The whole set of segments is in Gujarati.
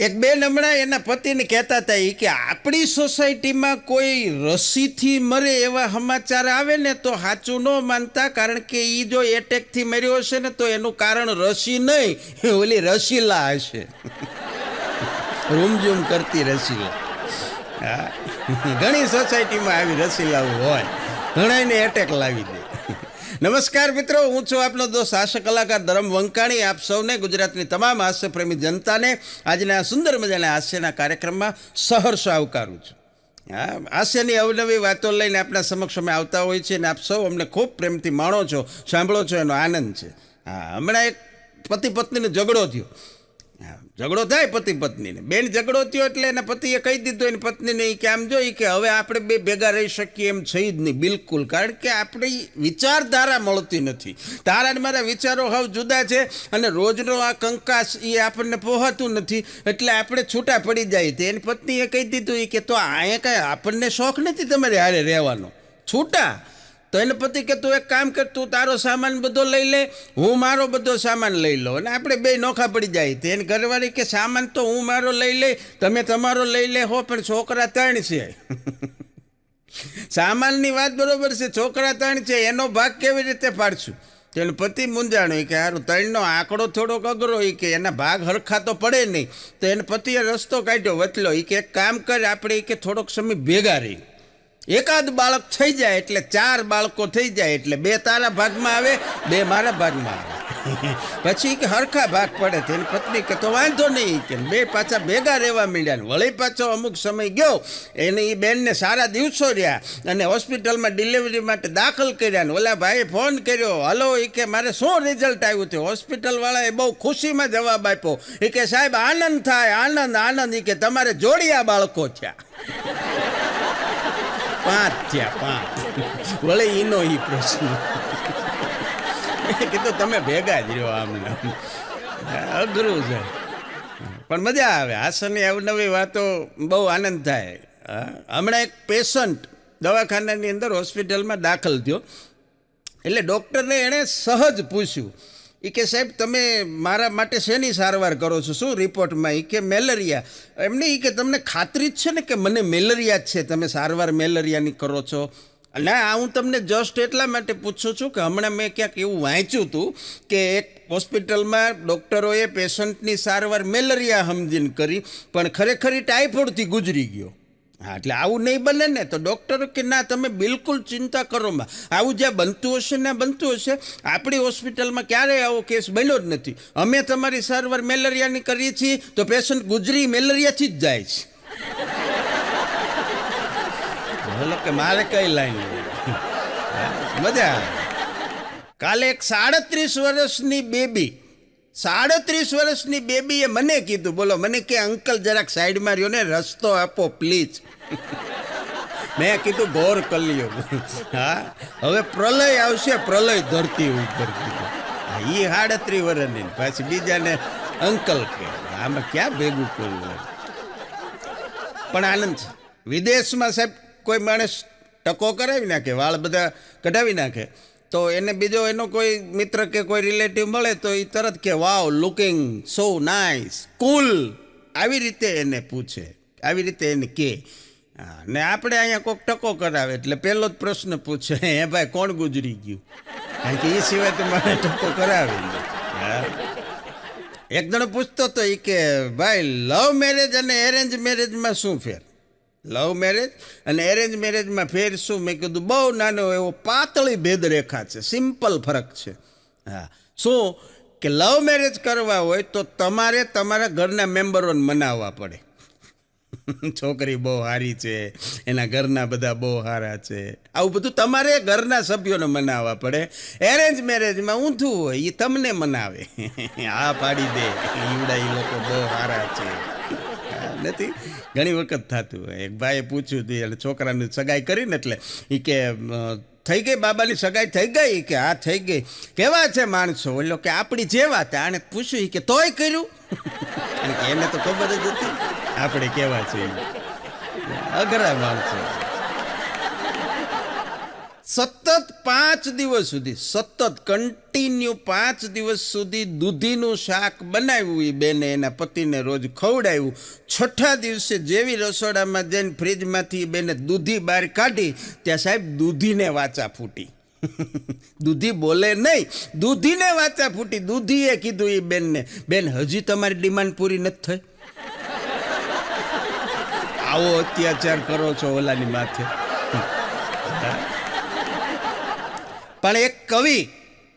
એક બેન હમણાં એના પતિને કહેતા હતા કે આપણી સોસાયટીમાં કોઈ રસીથી મરે એવા સમાચાર આવે ને તો સાચું ન માનતા, કારણ કે એ જો એટેકથી મર્યો હશે ને તો એનું કારણ રસી નહીં, ઓલી રસીલા હશે. રૂમઝૂમ કરતી રસીલા. હા, ઘણી સોસાયટીમાં આવી રસીલાઓ હોય, ઘણાને એટેક લાવી દે. નમસ્કાર મિત્રો, હું છું આપનો દોસ્ત હાસ્ય કલાકાર ધરમ વંકાણી. આપ સૌને, ગુજરાતની તમામ હાસ્યપ્રેમી જનતાને આજના સુંદર મજાના હાસ્યના કાર્યક્રમમાં સહર્ષ આવકારું છું. હા, હાસ્યની અવનવી વાતો લઈને આપણા સમક્ષ અમે આવતા હોય છે અને આપ સૌ અમને ખૂબ પ્રેમથી માણો છો, સાંભળો છો, એનો આનંદ છે. હા, હમણાં એક પતિ પત્નીનો ઝઘડો થયો. ઝઘડો થાય પતિ પત્નીને, બેન ઝઘડો થયો એટલે એના પતિએ કહી દીધું એની પત્નીને કે આમ જોઈ કે હવે આપણે બે ભેગા રહી શકીએ એમ છે જ નહીં બિલકુલ, કારણ કે આપણી વિચારધારા મળતી નથી. તારા ને મારા વિચારો હાવ જુદા છે અને રોજનો આ કંકાસ એ આપણને પોહાતું નથી, એટલે આપણે છૂટા પડી જાય. તે એની પત્નીએ કહી દીધું કે તો અહીંયા કાંઈ આપણને શોખ નથી તમારે હારે રહેવાનો, છૂટા. તો એને પતિ કે તું એક કામ કર, તું તારો સામાન બધો લઈ લે, હું મારો બધો સામાન લઈ લો અને આપણે બે નોખા પડી જાય. તો એને ઘરવાળી કે સામાન તો હું મારો લઈ લે, તમે તમારો લઈ લે હો, પણ છોકરા ત્રણ છે. સામાનની વાત બરોબર છે, છોકરા ત્રણ છે, એનો ભાગ કેવી રીતે પાડશું? તો એનો પતિ મૂંઝાણો કે સારું ત્રણનો આંકડો થોડોક અઘરો, કે એના ભાગ હરખા તો પડે નહીં. તો એને પતિએ રસ્તો કાઢ્યો વચલો, કે એક કામ કર, આપણે કે થોડોક સમય ભેગા રહી, એકાદ બાળક થઈ જાય એટલે 4 બાળકો થઈ જાય, એટલે 2 તારા ભાગમાં આવે, 2 મારા ભાગમાં આવે, પછી કે હરખા ભાગ પડે. તેની પત્ની કે તો વાંધો નહીં, કે 2 પાછા ભેગા રહેવા માંડ્યા. વળી પાછો અમુક સમય ગયો, એને એ બેનને સારા દિવસો રહ્યા અને હોસ્પિટલમાં ડિલિવરી માટે દાખલ કર્યા. ને ઓલા ભાઈએ ફોન કર્યો, હલો, એ કે મારે શું રિઝલ્ટ આવ્યું છે? હોસ્પિટલવાળાએ બહુ ખુશીમાં જવાબ આપ્યો, એ કે સાહેબ આનંદ થાય, આનંદ આનંદ, એ કે તમારે જોડિયા બાળકો થયા. 5 થયા, 5. વળે એનો એ પ્રશ્ન કીધું તમે ભેગા જ રહ્યો, આમને અઘરું છે પણ મજા આવે. હાસ્યની અવનવી વાતો, બહુ આનંદ થાય. હમણાં એક પેશન્ટ દવાખાનાની અંદર હોસ્પિટલમાં દાખલ થયો, એટલે ડૉક્ટરને એણે સહજ પૂછ્યું, એ કે સાહેબ તમે મારા માટે શેની સારવાર કરો છો? શું રિપોર્ટમાં? એ કે મેલેરિયા. એમને એ કે તમને ખાતરી જ છે ને કે મને મેલેરિયા જ છે, તમે સારવાર મેલેરિયાની કરો છો? ના, હું તમને જસ્ટ એટલા માટે પૂછું છું કે હમણાં મેં ક્યાંક એવું વાંચ્યું હતું કે એક હોસ્પિટલમાં ડૉક્ટરોએ પેશન્ટની સારવાર મેલેરિયા સમજીને કરી, પણ ખરેખર ટાઇફોઇડથી ગુજરી ગયો. હા, એટલે આવું નહીં બને ને. તો ડૉક્ટરો કે ના, તમે બિલકુલ ચિંતા કરોમાં, આવું જ્યાં બનતું હશે ને બનતું હશે. આપણી હોસ્પિટલમાં ક્યારેય આવો કેસ બન્યો જ નથી. અમે તમારી સારવાર મેલેરિયાની કરીએ છીએ તો પેશન્ટ ગુજરી મેલેરિયાથી જ જાય છે. બોલો કે મારે કઈ લાઈન મજા આવે. કાલે એક 37 વર્ષની બેબી, 37 વર્ષની બેબીએ મને કીધું, બોલો, મને કે અંકલ જરાક સાઈડમાં રહ્યો ને, રસ્તો આપો પ્લીઝ. મેં કીધું ઘોર કલ્યો. હા, હવે પ્રલય આવશે, પ્રલય ધરતી ઉપર. એ 37 વર્ષની પાછી બીજાને અંકલ કે, આમાં ક્યાં ભેગું કરવું? પણ આનંદ છે. વિદેશમાં સાહેબ કોઈ માણસ ટકો કરાવી નાખે, વાળ બધા કઢાવી નાખે, તો એને બીજો એનો કોઈ મિત્ર કે કોઈ રિલેટિવ મળે તો એ તરત કે વાવ, લુકિંગ સો નાઇસ, કુલ, આવી રીતે એને પૂછે, આવી રીતે એને કે. ને આપણે અહીંયા કોઈક ટકો કરાવે એટલે પહેલો જ પ્રશ્ન પૂછે, હે ભાઈ કોણ ગુજરી ગયું? કારણ કે એ સિવાય તો મને ટકો કરાવે. એક જણો પૂછતો હતો, એ કે ભાઈ લવ મેરેજ અને એરેન્જ મેરેજમાં શું ફેર? લવ મેરેજ અને એરેન્જ મેરેજમાં ફેર શું? મેં કીધું બહુ નાનો એવો પાતળી ભેદરેખા છે, સિમ્પલ ફરક છે. હા, શું કે લવ મેરેજ કરવા હોય તો તમારે તમારા ઘરના મેમ્બરોને મનાવવા પડે. છોકરી બહુ સારી છે, એના ઘરના બધા બહુ સારા છે, આવું બધું તમારે ઘરના સભ્યોને મનાવવા પડે. એરેન્જ મેરેજમાં ઊંધું હોય, એ તમને મનાવે, હા પાડી દે, ઈવડા એ લોકો બહુ સારા છે. નથી, ઘણી વખત થતું હોય. એક ભાઈએ પૂછ્યું હતું, એટલે છોકરાની સગાઈ કરીને, એટલે એ કે થઈ ગઈ બાબાની સગાઈ થઈ ગઈ? કે હા થઈ ગઈ. કેવા છે માણસો? ઓલો કે આપણી જેવા હતા. આને પૂછ્યું કે તોય કર્યું? કે એને તો ખબર જ હતી આપણે કેવા છે. અઘરા માણસો. સતત 5 દિવસ સુધી, સતત કન્ટિન્યુ 5 દિવસ સુધી દૂધીનું શાક બનાવ્યું. એ બેને એના પતિને રોજ ખવડાવ્યું. 6ઠા દિવસે જેવી રસોડામાં જઈને ફ્રીજમાંથી બેને દૂધી બહાર કાઢી, ત્યાં સાહેબ દૂધીને વાચા ફૂટી. દૂધી બોલે નહીં, દૂધીને વાચા ફૂટી. દૂધીએ કીધું એ બેનને, બેન હજી તમારી ડિમાન્ડ પૂરી નથી થઈ? આવો અત્યાચાર કરો છો ઓલાની માથે. પણ એક કવિ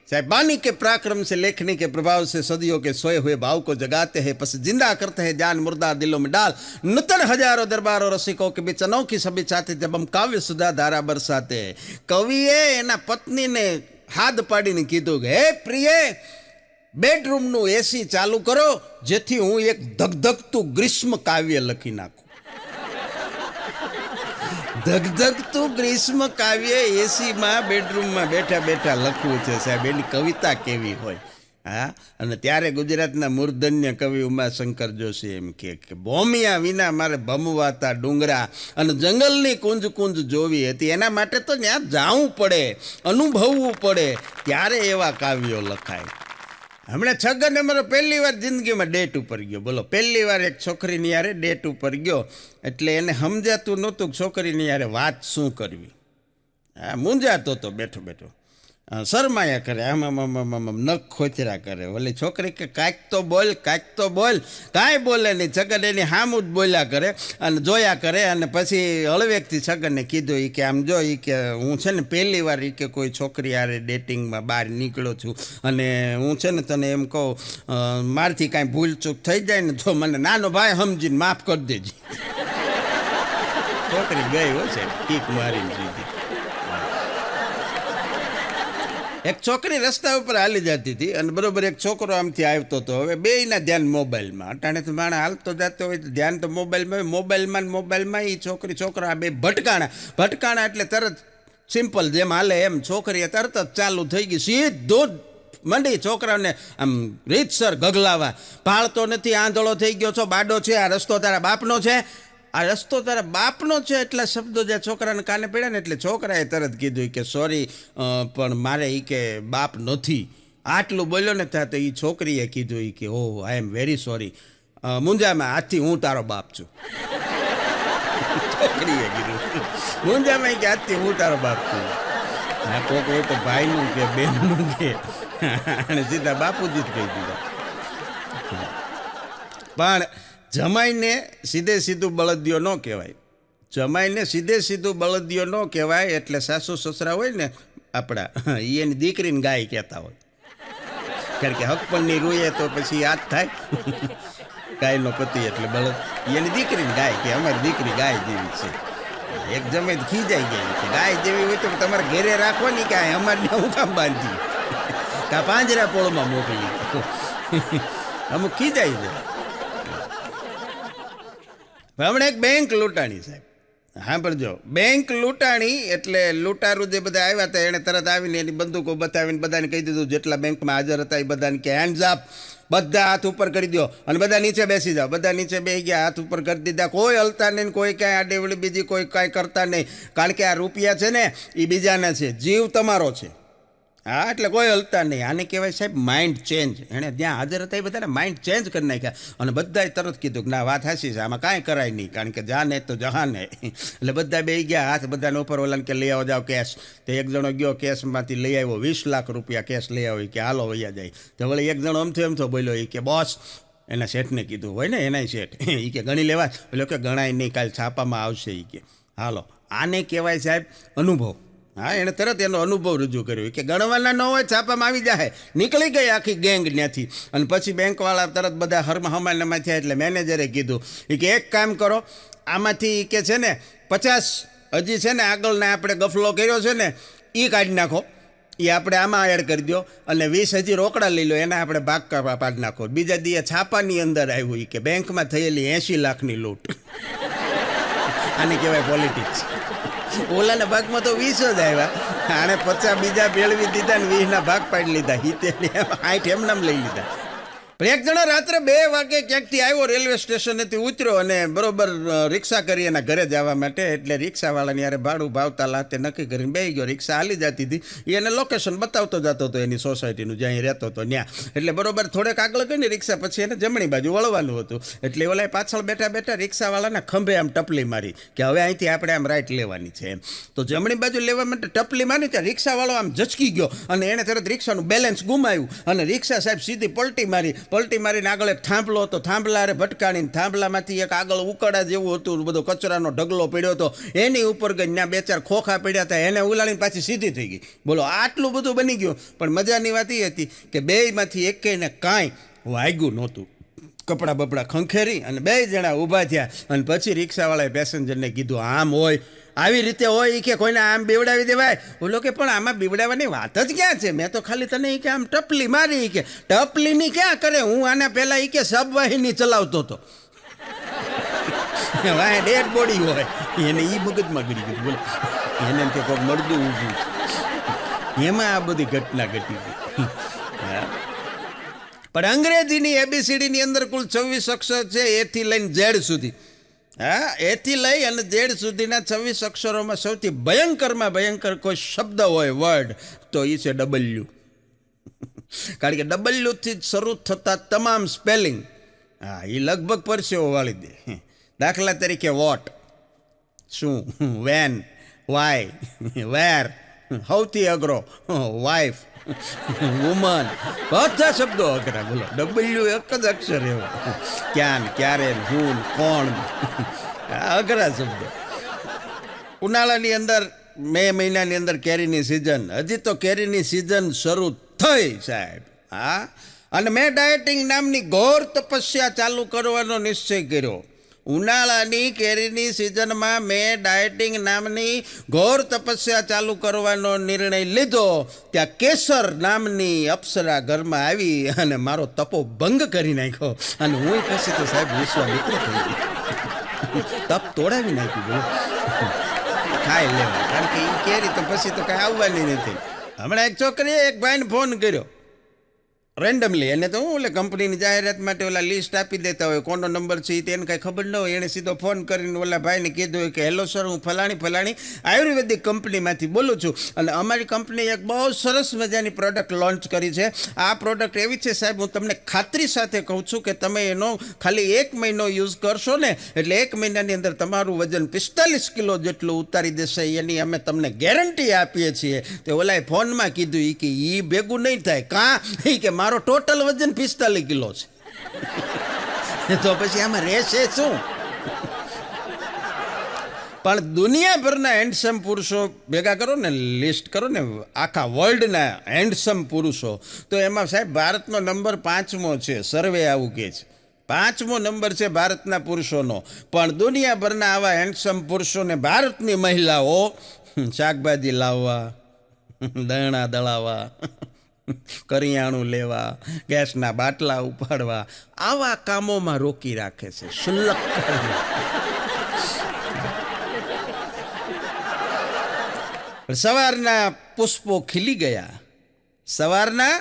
साहब बानी के पराक्रम से लेखनी के प्रभाव से सदियों के सोए हुए भाव को जगाते हैं, बस जिंदा करते हैं जान मुर्दा दिलों में डाल, नूतन हजारों दरबारों रसिकों के बीच अनोखी सभी चाहते जब हम काव्य सुधा धारा बरसाते हैं. कविए एना पत्नी ने हाथ पाડીને કીધું કે હે પ્રિય, બેડરૂમનું એસી ચાલુ કરો જેથી હું એક ધગધગતું ગ્રીષ્મ કાવ્ય લખી નાખું. ધગધગતું ગ્રીષ્મ કાવ્ય એસીમાં બેડરૂમમાં બેઠા બેઠા લખવું છે સાહેબ. એની કવિતા કેવી હોય. હા, અને ત્યારે ગુજરાતના મૂર્ધન્ય કવિ ઉમાશંકર જોશી એમ કે ભોમિયા વિના મારે ભમવાતા ડુંગરા અને જંગલની કુંજ કુંજ જોવી હતી. એના માટે તો ત્યાં જાવું પડે, અનુભવવું પડે, ત્યારે એવા કાવ્યો લખાય. હમણાં છગન અમારો પહેલી વાર જિંદગીમાં ડેટ ઉપર ગયો. બોલો, પહેલી વાર એક છોકરીની યારે ડેટ ઉપર ગયો એટલે એને સમજાતું નહોતું છોકરીની યારે વાત શું કરવી. હા, મૂંઝાતો હતો બેઠો બેઠો. શરમાયા કરે, આમ નખ ખોચરા કરે. ઓલી છોકરી કે કાંઈક તો બોલ, કાંઈક તો બોલ. કાંઈ બોલે નહીં. છગન એની હામું જ બોલ્યા કરે અને જોયા કરે. અને પછી હળવેકથી છગનને કીધું એ કે આમ જો, એ કે હું છે ને પહેલી વાર એ કે કોઈ છોકરી યારે ડેટિંગમાં બહાર નીકળ્યો છું અને હું છે ને તને એમ કહું, મારથી કાંઈ ભૂલચૂક થઈ જાય ને તો મને નાનો ભાઈ સમજીને માફ કરી દેજે. છોકરી ગઈ હોય છે, કીક મારીને દીધી. એક છોકરી રસ્તા ઉપર હાલી જતી હતી અને બરોબર એક છોકરો આમથી આવતો હતો. હવે બેયના ધ્યાન મોબાઈલમાં. અટાણે તો માણસ હાલતો જતો હોય તો ધ્યાન તો મોબાઈલમાં હોય. મોબાઈલમાં એ છોકરો આ બે ભટકાણા એટલે તરત સિમ્પલ જેમ હાલે એમ છોકરીએ તરત જ ચાલુ થઈ ગઈ. સીધું મંડી છોકરાને આમ રીતસર ગગલાવા. પાળતો નથી, આંધળો થઈ ગયો છો, બાડો છે, આ રસ્તો તારા બાપનો છે, આ રસ્તો તારા બાપનો છે. એટલા શબ્દો જ્યાં છોકરાને કાને પડ્યા ને એટલે છોકરાએ તરત કીધું કે સોરી, પણ મારે એ કે બાપ નથી. આટલું બોલ્યો ને ત્યાં તો એ છોકરીએ કીધું એ કે ઓહ, આઈ એમ વેરી સોરી, મુંજામાં આજથી હું તારો બાપ છું. છોકરીએ કીધું મુંજામાં કે આજથી હું તારો બાપ છું. હા, કોક હોય તો ભાઈનું કે બહેનનું કે અને સીધા બાપુજી જ કહી દીધા. પણ જમાઈને સીધે સીધું બળદિયો ન કહેવાય. જમાઈને સીધે સીધું બળદિયો ન કહેવાય. એટલે સાસુ સસરા હોય ને આપણા, એ એની દીકરીને ગાય કહેતા હોય. કારણ કે હકપણની રૂએ તો પછી યાદ થાય. ગાયનો પતિ એટલે બળદ, એની દીકરીને ગાય કે અમારી દીકરી ગાય જેવી છે. એક જમે ખીજાઈ ગઈ કે ગાય જેવી હોય તો તમારે ઘેરે રાખો ને, કે અમારે હું કામ બાંધી, કા પાંજરા પોળમાં મોકલી. અમુક ખીજાઈ જાય. હમણાં એક બેંક લૂંટાણી સાહેબ. હા, પણ જો બેંક લૂંટાણી એટલે લૂંટારું જે બધા આવ્યા હતા એણે તરત આવીને એની બંદૂકો બતાવીને બધાને કહી દીધું જેટલા બેંકમાં હાજર હતા એ બધાને કે હેન્ડ્સ અપ, બધા હાથ ઉપર કરી દો અને બધા નીચે બેસી જાઓ. બધા નીચે બેસી ગયા, હાથ ઉપર કરી દીધા. કોઈ હલતા નહીં, કોઈ કાંઈ આડેવડી બીજી કોઈ કાંઈ કરતા નહીં. કારણ કે આ રૂપિયા છે ને એ બીજાના છે, જીવ તમારો છે. હા, એટલે કોઈ હલતા નહીં. આને કહેવાય સાહેબ માઇન્ડ ચેન્જ. એણે જ્યાં હાજર હતા એ બધાને માઇન્ડ ચેન્જ કરી નાખ્યા અને બધાએ તરત કીધું કે ના, વાત હાચી છે, આમાં કાંઈ કરાય નહીં, કારણ કે જાને તો જહાને. એટલે બધા બે ગયા, હાથ બધાને ઉપર ઓલાને કે લઈ આવો જાઓ કેશ. તો એક જણો ગયો કેશમાંથી લઈ આવ્યો 20 લાખ રૂપિયા કેશ લઈ આવ્યો કે હાલો વૈયા જાય. તો વળી એક જણો એમથો બોલ્યો એ કે બોસ, એના શેઠને કીધું હોય ને એનાય શેઠ, એ કે ગણી લેવા. બોલ્યો કે ગણાય નહીં, કાલ છાપામાં આવશે એ કે હાલો. આને કહેવાય સાહેબ અનુભવ. હા, એણે તરત એનો અનુભવ રજૂ કર્યો કે ગણવાના ન હોય, છાપામાં આવી જાય. નીકળી ગઈ આખી ગેંગ ત્યાંથી. અને પછી બેંકવાળા તરત બધા હમાલનામાં થયા એટલે મેનેજરે કીધું એ કે એક કામ કરો, આમાંથી કે છે ને 50 હજી છે ને આગળના આપણે ગફલો કર્યો છે ને એ કાઢી નાખો, એ આપણે આમાં એડ કરી દો અને 20 હજી રોકડા લઈ લો, એના આપણે ભાગ પાડી નાખો. બીજા દીએ છાપાની અંદર આવ્યું કે બેંકમાં થયેલી 80 લાખની લૂંટ. આને કહેવાય પોલિટિક્સ. ઓલાના ભાગમાં તો 20 જ આવ્યા, આણે 50 બીજા ભેળવી દીધા ને 20ના ભાગ પાડી લીધા. 60 એમનામ લઈ લીધા. પણ એક જણો રાત્રે 2 વાગે ક્યાંકથી આવ્યો, રેલવે સ્ટેશનેથી ઉતર્યો અને બરોબર રિક્ષા કરી એના ઘરે જવા માટે. એટલે રિક્ષાવાળાની યારે ભાડું ભાવતા લાતે નક્કી કરીને બેસી ગયો. રિક્ષા હાલી જતી હતી, એને લોકેશન બતાવતો જતો હતો એની સોસાયટીનું જ્યાં રહેતો હતો ત્યાં. એટલે બરોબર થોડેક આગળ ગઈ રિક્ષા, પછી એને જમણી બાજુ વળવાનું હતું. એટલે ઓલા પાછળ બેઠા બેઠા રિક્ષાવાળાના ખંભે આમ ટપલી મારી કે હવે અહીંથી આપણે આમ રાઈટ લેવાની છે એમ. તો જમણી બાજુ લેવા માટે ટપલી મારી ત્યાં રિક્ષાવાળો આમ ઝચકી ગયો અને એણે તરત રિક્ષાનું બેલેન્સ ગુમાવ્યું અને રિક્ષા સાહેબ સીધી પલટી મારીને આગળ એક થાંભલો હતો, થાંભલારે ભટકાણીને થાંભલામાંથી એક આગળ ઉકળા જેવું હતું, બધો કચરાનો ઢગલો પડ્યો હતો, એની ઉપર ગઈ. ત્યાં 2-4 ખોખા પડ્યા હતા, એને ઉલાડીને પાછી સીધી થઈ ગઈ. બોલો આટલું બધું બની ગયું. પણ મજાની વાત એ હતી કે બેયમાંથી એકેયને કાંઈ વાગ્યું નહોતું. કપડાં બપડા ખંખેરી અને 2 જણા ઊભા થયા અને પછી રિક્ષાવાળાએ પેસેન્જરને કીધું આમ હોય, આવી રીતે હોય એ કે કોઈને આમ બીવડાવી દેવાય. બોલો કે પણ આમાં બીવડાવવાની વાત જ ક્યાં છે? મેં તો ખાલી તને એ કે આમ ટપલી મારી, કે ટપલીની ક્યાં કરે? હું આના પહેલાં એ કે સબવાહિની ચલાવતો હતો. વાહ ડેડ બોડી હોય એને એ મગજમાં ગળી ગયું. બોલો એને એમ કે કોઈક મળદું ઊભું છે, એમાં આ બધી ઘટના ઘટી ગઈ. પણ અંગ્રેજીની ABCDની અંદર કુલ 26 અક્ષર છે, એથી લઈને ઝેડ સુધી. હા, એથી લઈ અને ઝેડ સુધીના 26 અક્ષરોમાં સૌથી ભયંકરમાં ભયંકર કોઈ શબ્દ હોય, વર્ડ, તો એ છે W. કારણ કે W થી જ શરૂ થતા તમામ સ્પેલિંગ હા એ લગભગ પરસેવો વાળી દે. દાખલા તરીકે વોટ, શું, વેન, વાય, વેર, સૌથી અઘરો વાઇફ, વુમન, બધા શબ્દો અઘરા. બોલો W એક જ અક્ષર એવો. ક્યાં, ક્યારે, હું, કોણ, અઘરા શબ્દો. ઉનાળાની અંદર મે મહિનાની અંદર કેરીની સિઝન, હજી તો કેરીની સિઝન શરૂ થઈ સાહેબ. હા, અને મેં ડાયટિંગ નામની ઘોર તપસ્યા ચાલુ કરવાનો નિશ્ચય કર્યો. ઉનાળાની કેરીની સિઝનમાં મેં ડાયટિંગ નામની ઘોર તપસ્યા ચાલુ કરવાનો નિર્ણય લીધો. ત્યાં કેસર નામની અપ્સરા ઘરમાં આવી અને મારો તપો ભંગ કરી નાખ્યો. અને હું પછી તો સાહેબ વિશ્વામિત્ર થઈ ગયો, તપ તોડાવી નાખ્યું. ખાઈ લેવા, કારણ કે એ કેરી તો પછી તો કાંઈ આવવાની નથી. હમણાં એક છોકરીએ એક ભાઈને ફોન કર્યો રેન્ડમલી, એને તો હું ઓલે કંપનીની જાહેરાત માટે ઓલા લિસ્ટ આપી દેતા હોય, કોનો નંબર છે તેને કાંઈ ખબર ન હોય. એણે સીધો ફોન કરીને ઓલા ભાઈને કીધું કે હેલો સર, હું ફલાણી આયુર્વેદિક કંપનીમાંથી બોલું છું અને અમારી કંપનીએ એક બહુ સરસ મજાની પ્રોડક્ટ લોન્ચ કરી છે. આ પ્રોડક્ટ એવી છે સાહેબ, હું તમને ખાતરી સાથે કહું છું કે તમે એનો ખાલી 1 મહિનો યુઝ કરશો ને એટલે 1 મહિનાની અંદર તમારું વજન 45 કિલો જેટલું ઉતારી દેશે, એની અમે તમને ગેરંટી આપીએ છીએ. તો ઓલાએ ફોનમાં કીધું કે એ ભેગું નહીં થાય. કાં કે મારો ટોટલ વજન 45 કિલો છે, તો પછી આમાં રહેશે શું? પણ દુનિયાભરના હેન્ડસમ પુરુષો ભેગા કરો ને, લિસ્ટ કરો ને આખા વર્લ્ડના હેન્ડસમ પુરુષો, તો એમાં સાહેબ ભારતનો નંબર 5મો છે. સર્વે આવું કહે છે 5મો નંબર છે ભારતના પુરુષોનો. પણ દુનિયાભરના આવા હેન્ડસમ પુરુષોને ભારતની મહિલાઓ શાકભાજી લાવવા, દળણા દળાવવા, કરિયાણું લેવા, ગેસના બાટલા ઉપાડવા, આવા કામોમાં રોકી રાખે છે. શુલ્લક સવારના પુષ્પો ખીલી ગયા, સવારના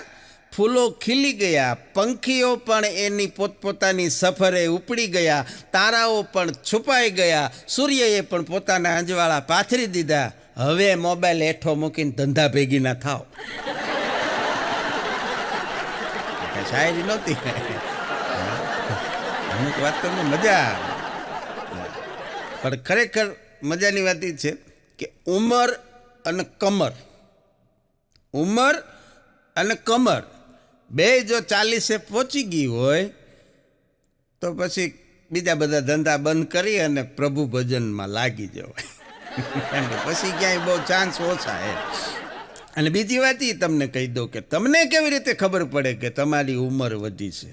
ફૂલો ખીલી ગયા, પંખીઓ પણ એની પોતપોતાની સફરે ઉપડી ગયા, તારાઓ પણ છુપાઈ ગયા, સૂર્યએ પણ પોતાના અંજવાળા પાથરી દીધા. હવે મોબાઈલ હેઠો મૂકીને ધંધા ભેગી ના થાવ. શાયરી નહોતી, અમુક વાત તમને મજા આવે. પણ ખરેખર મજાની વાત એ છે કે ઉંમર અને કમર, ઉંમર અને કમર બે જો 40એ પહોંચી ગઈ હોય તો પછી બીજા બધા ધંધા બંધ કરી અને પ્રભુ ભજનમાં લાગી જવાય. પછી ક્યાંય બહુ ચાન્સ ઓછા હે. અને બીજી વાત એ તમને કહી દઉં કે તમને કેવી રીતે ખબર પડે કે તમારી ઉંમર વધી છે,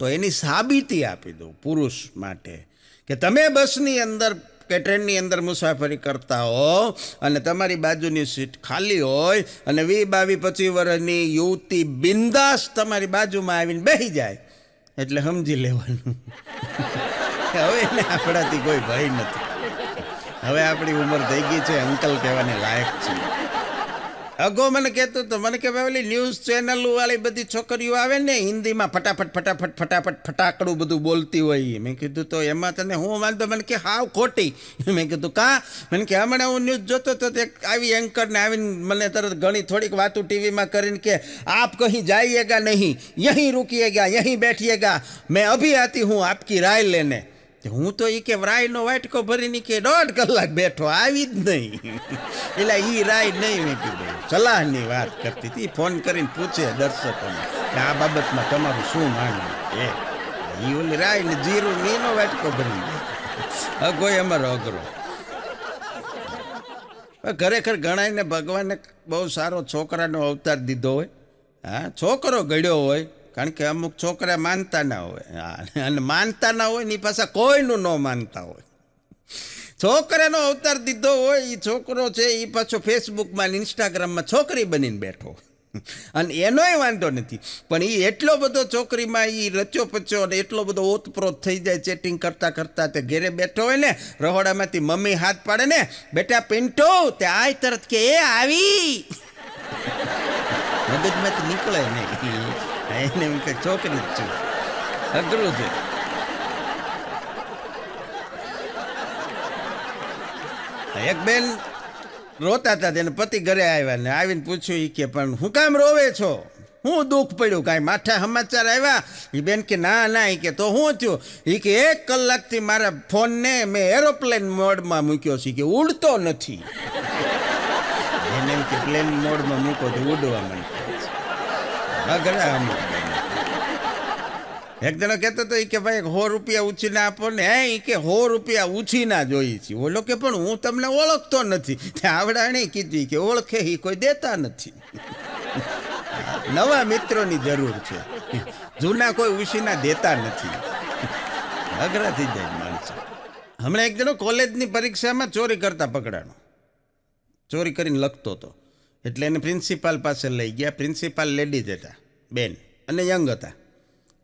તો એની સાબિતી આપી દઉં પુરુષ માટે. કે તમે બસની અંદર કે ટ્રેનની અંદર મુસાફરી કરતા હો અને તમારી બાજુની સીટ ખાલી હોય અને 20-22-25 વર્ષની યુવતી બિંદાસ તમારી બાજુમાં આવીને બેસી જાય એટલે સમજી લેવાનું હવે એને આપણાથી કોઈ ભય નથી. હવે આપણી ઉંમર થઈ ગઈ છે, અંકલ કહેવાને લાયક છે. અગો મને કહેતો તો મને કે ભાઈ ઓલી ન્યૂઝ ચેનલ વાળી બધી છોકરીઓ આવે ને હિન્દીમાં ફટાફટ ફટાકડું બધું બોલતી હોય. મેં કીધું તો એમાં તને હું વાંધો? મને કે હાવ ખોટી. મેં કીધું કાં? મને કે હમણાં હું ન્યૂઝ જોતો તો એક આવી એન્કરને આવીને મને તરત ઘણી થોડીક વાતું ટીવીમાં કરીને કે આપ કहीं જાइएगा નહીં, યહીં રૂકીએગા, યહીં બેઠીએગા, મેં અભી આતી હું આપકી રાય લેને. હું તો એ કે રાયનો વાટકો ભરીને કે 1.5 કલાક બેઠો, આવી જ નહીં. એટલે એ રાય નહીં. મેં કીધું સલાહની વાત કરતી હતી. ફોન કરીને પૂછે દર્શકોને કે આ બાબતમાં તમારું શું માનવું. એ ઓલી રાય ને જીરું એનો વાટકો ભરીને અગો અમારો અઘરો. ખરેખર ગણાયને ભગવાને બહુ સારો છોકરાનો અવતાર દીધો હોય. હા, છોકરો ગળ્યો હોય, કારણ કે અમુક છોકરા માનતા ના હોય, અને માનતા ના હોય ને પાછા કોઈનું ન માનતા હોય. છોકરાનો અવતાર દીધો હોય એ છોકરો છે એ પાછો ફેસબુકમાં ઇન્સ્ટાગ્રામમાં છોકરી બનીને બેઠો, અને એનોય વાંધો નથી. પણ એ એટલો બધો છોકરીમાં એ રચો પચો અને એટલો બધો ઓતપ્રોત થઈ જાય ચેટિંગ કરતાં કરતાં. તે ઘેરે બેઠો હોય ને, રહોડામાંથી મમ્મી હાથ પાડે ને, બેટા પિન્ટુ તે આય તરત કે એ આવી, મગજમાંથી નીકળે નહીં. એને એમ કે છોકરી જ છું. અઘરું છે. એક બેન રોતા હતા, તેને પતિ ઘરે આવ્યા ને આવીને પૂછ્યું એ કે પણ હું કામ રોવે છો, હું દુઃખ પડ્યું, કાંઈ માઠા સમાચાર આવ્યા? એ બેન કે ના ના, એ કે તો શું થયું? એ કે 1 કલાકથી મારા ફોનને મેં એરોપ્લેન મોડમાં મૂક્યો છે, કે ઉડતો નથી. એને એમ કે પ્લેન મોડમાં મૂકો તો ઉડવા માંડ્યો. અઘરા અમુક. એક જણો કહેતો હતો કે ભાઈ 100 રૂપિયા ઉછીના આપો ને. એ કે 100 રૂપિયા ઉછીના જોઈએ છે. ઓલો કે પણ હું તમને ઓળખતો નથી. આવડાણે કીધી કે ઓળખે એ કોઈ દેતા નથી. નવા મિત્રોની જરૂર છે, જૂના કોઈ ઉછીના દેતા નથી. અઘરા થઈ જાય માણસો. હમણાં એક જણો કોલેજની પરીક્ષામાં ચોરી કરતા પકડાણો. ચોરી કરીને લખતો હતો એટલે એને પ્રિન્સિપાલ પાસે લઈ ગયા. પ્રિન્સિપાલ લેડીઝ હતા, બેન, અને યંગ હતા.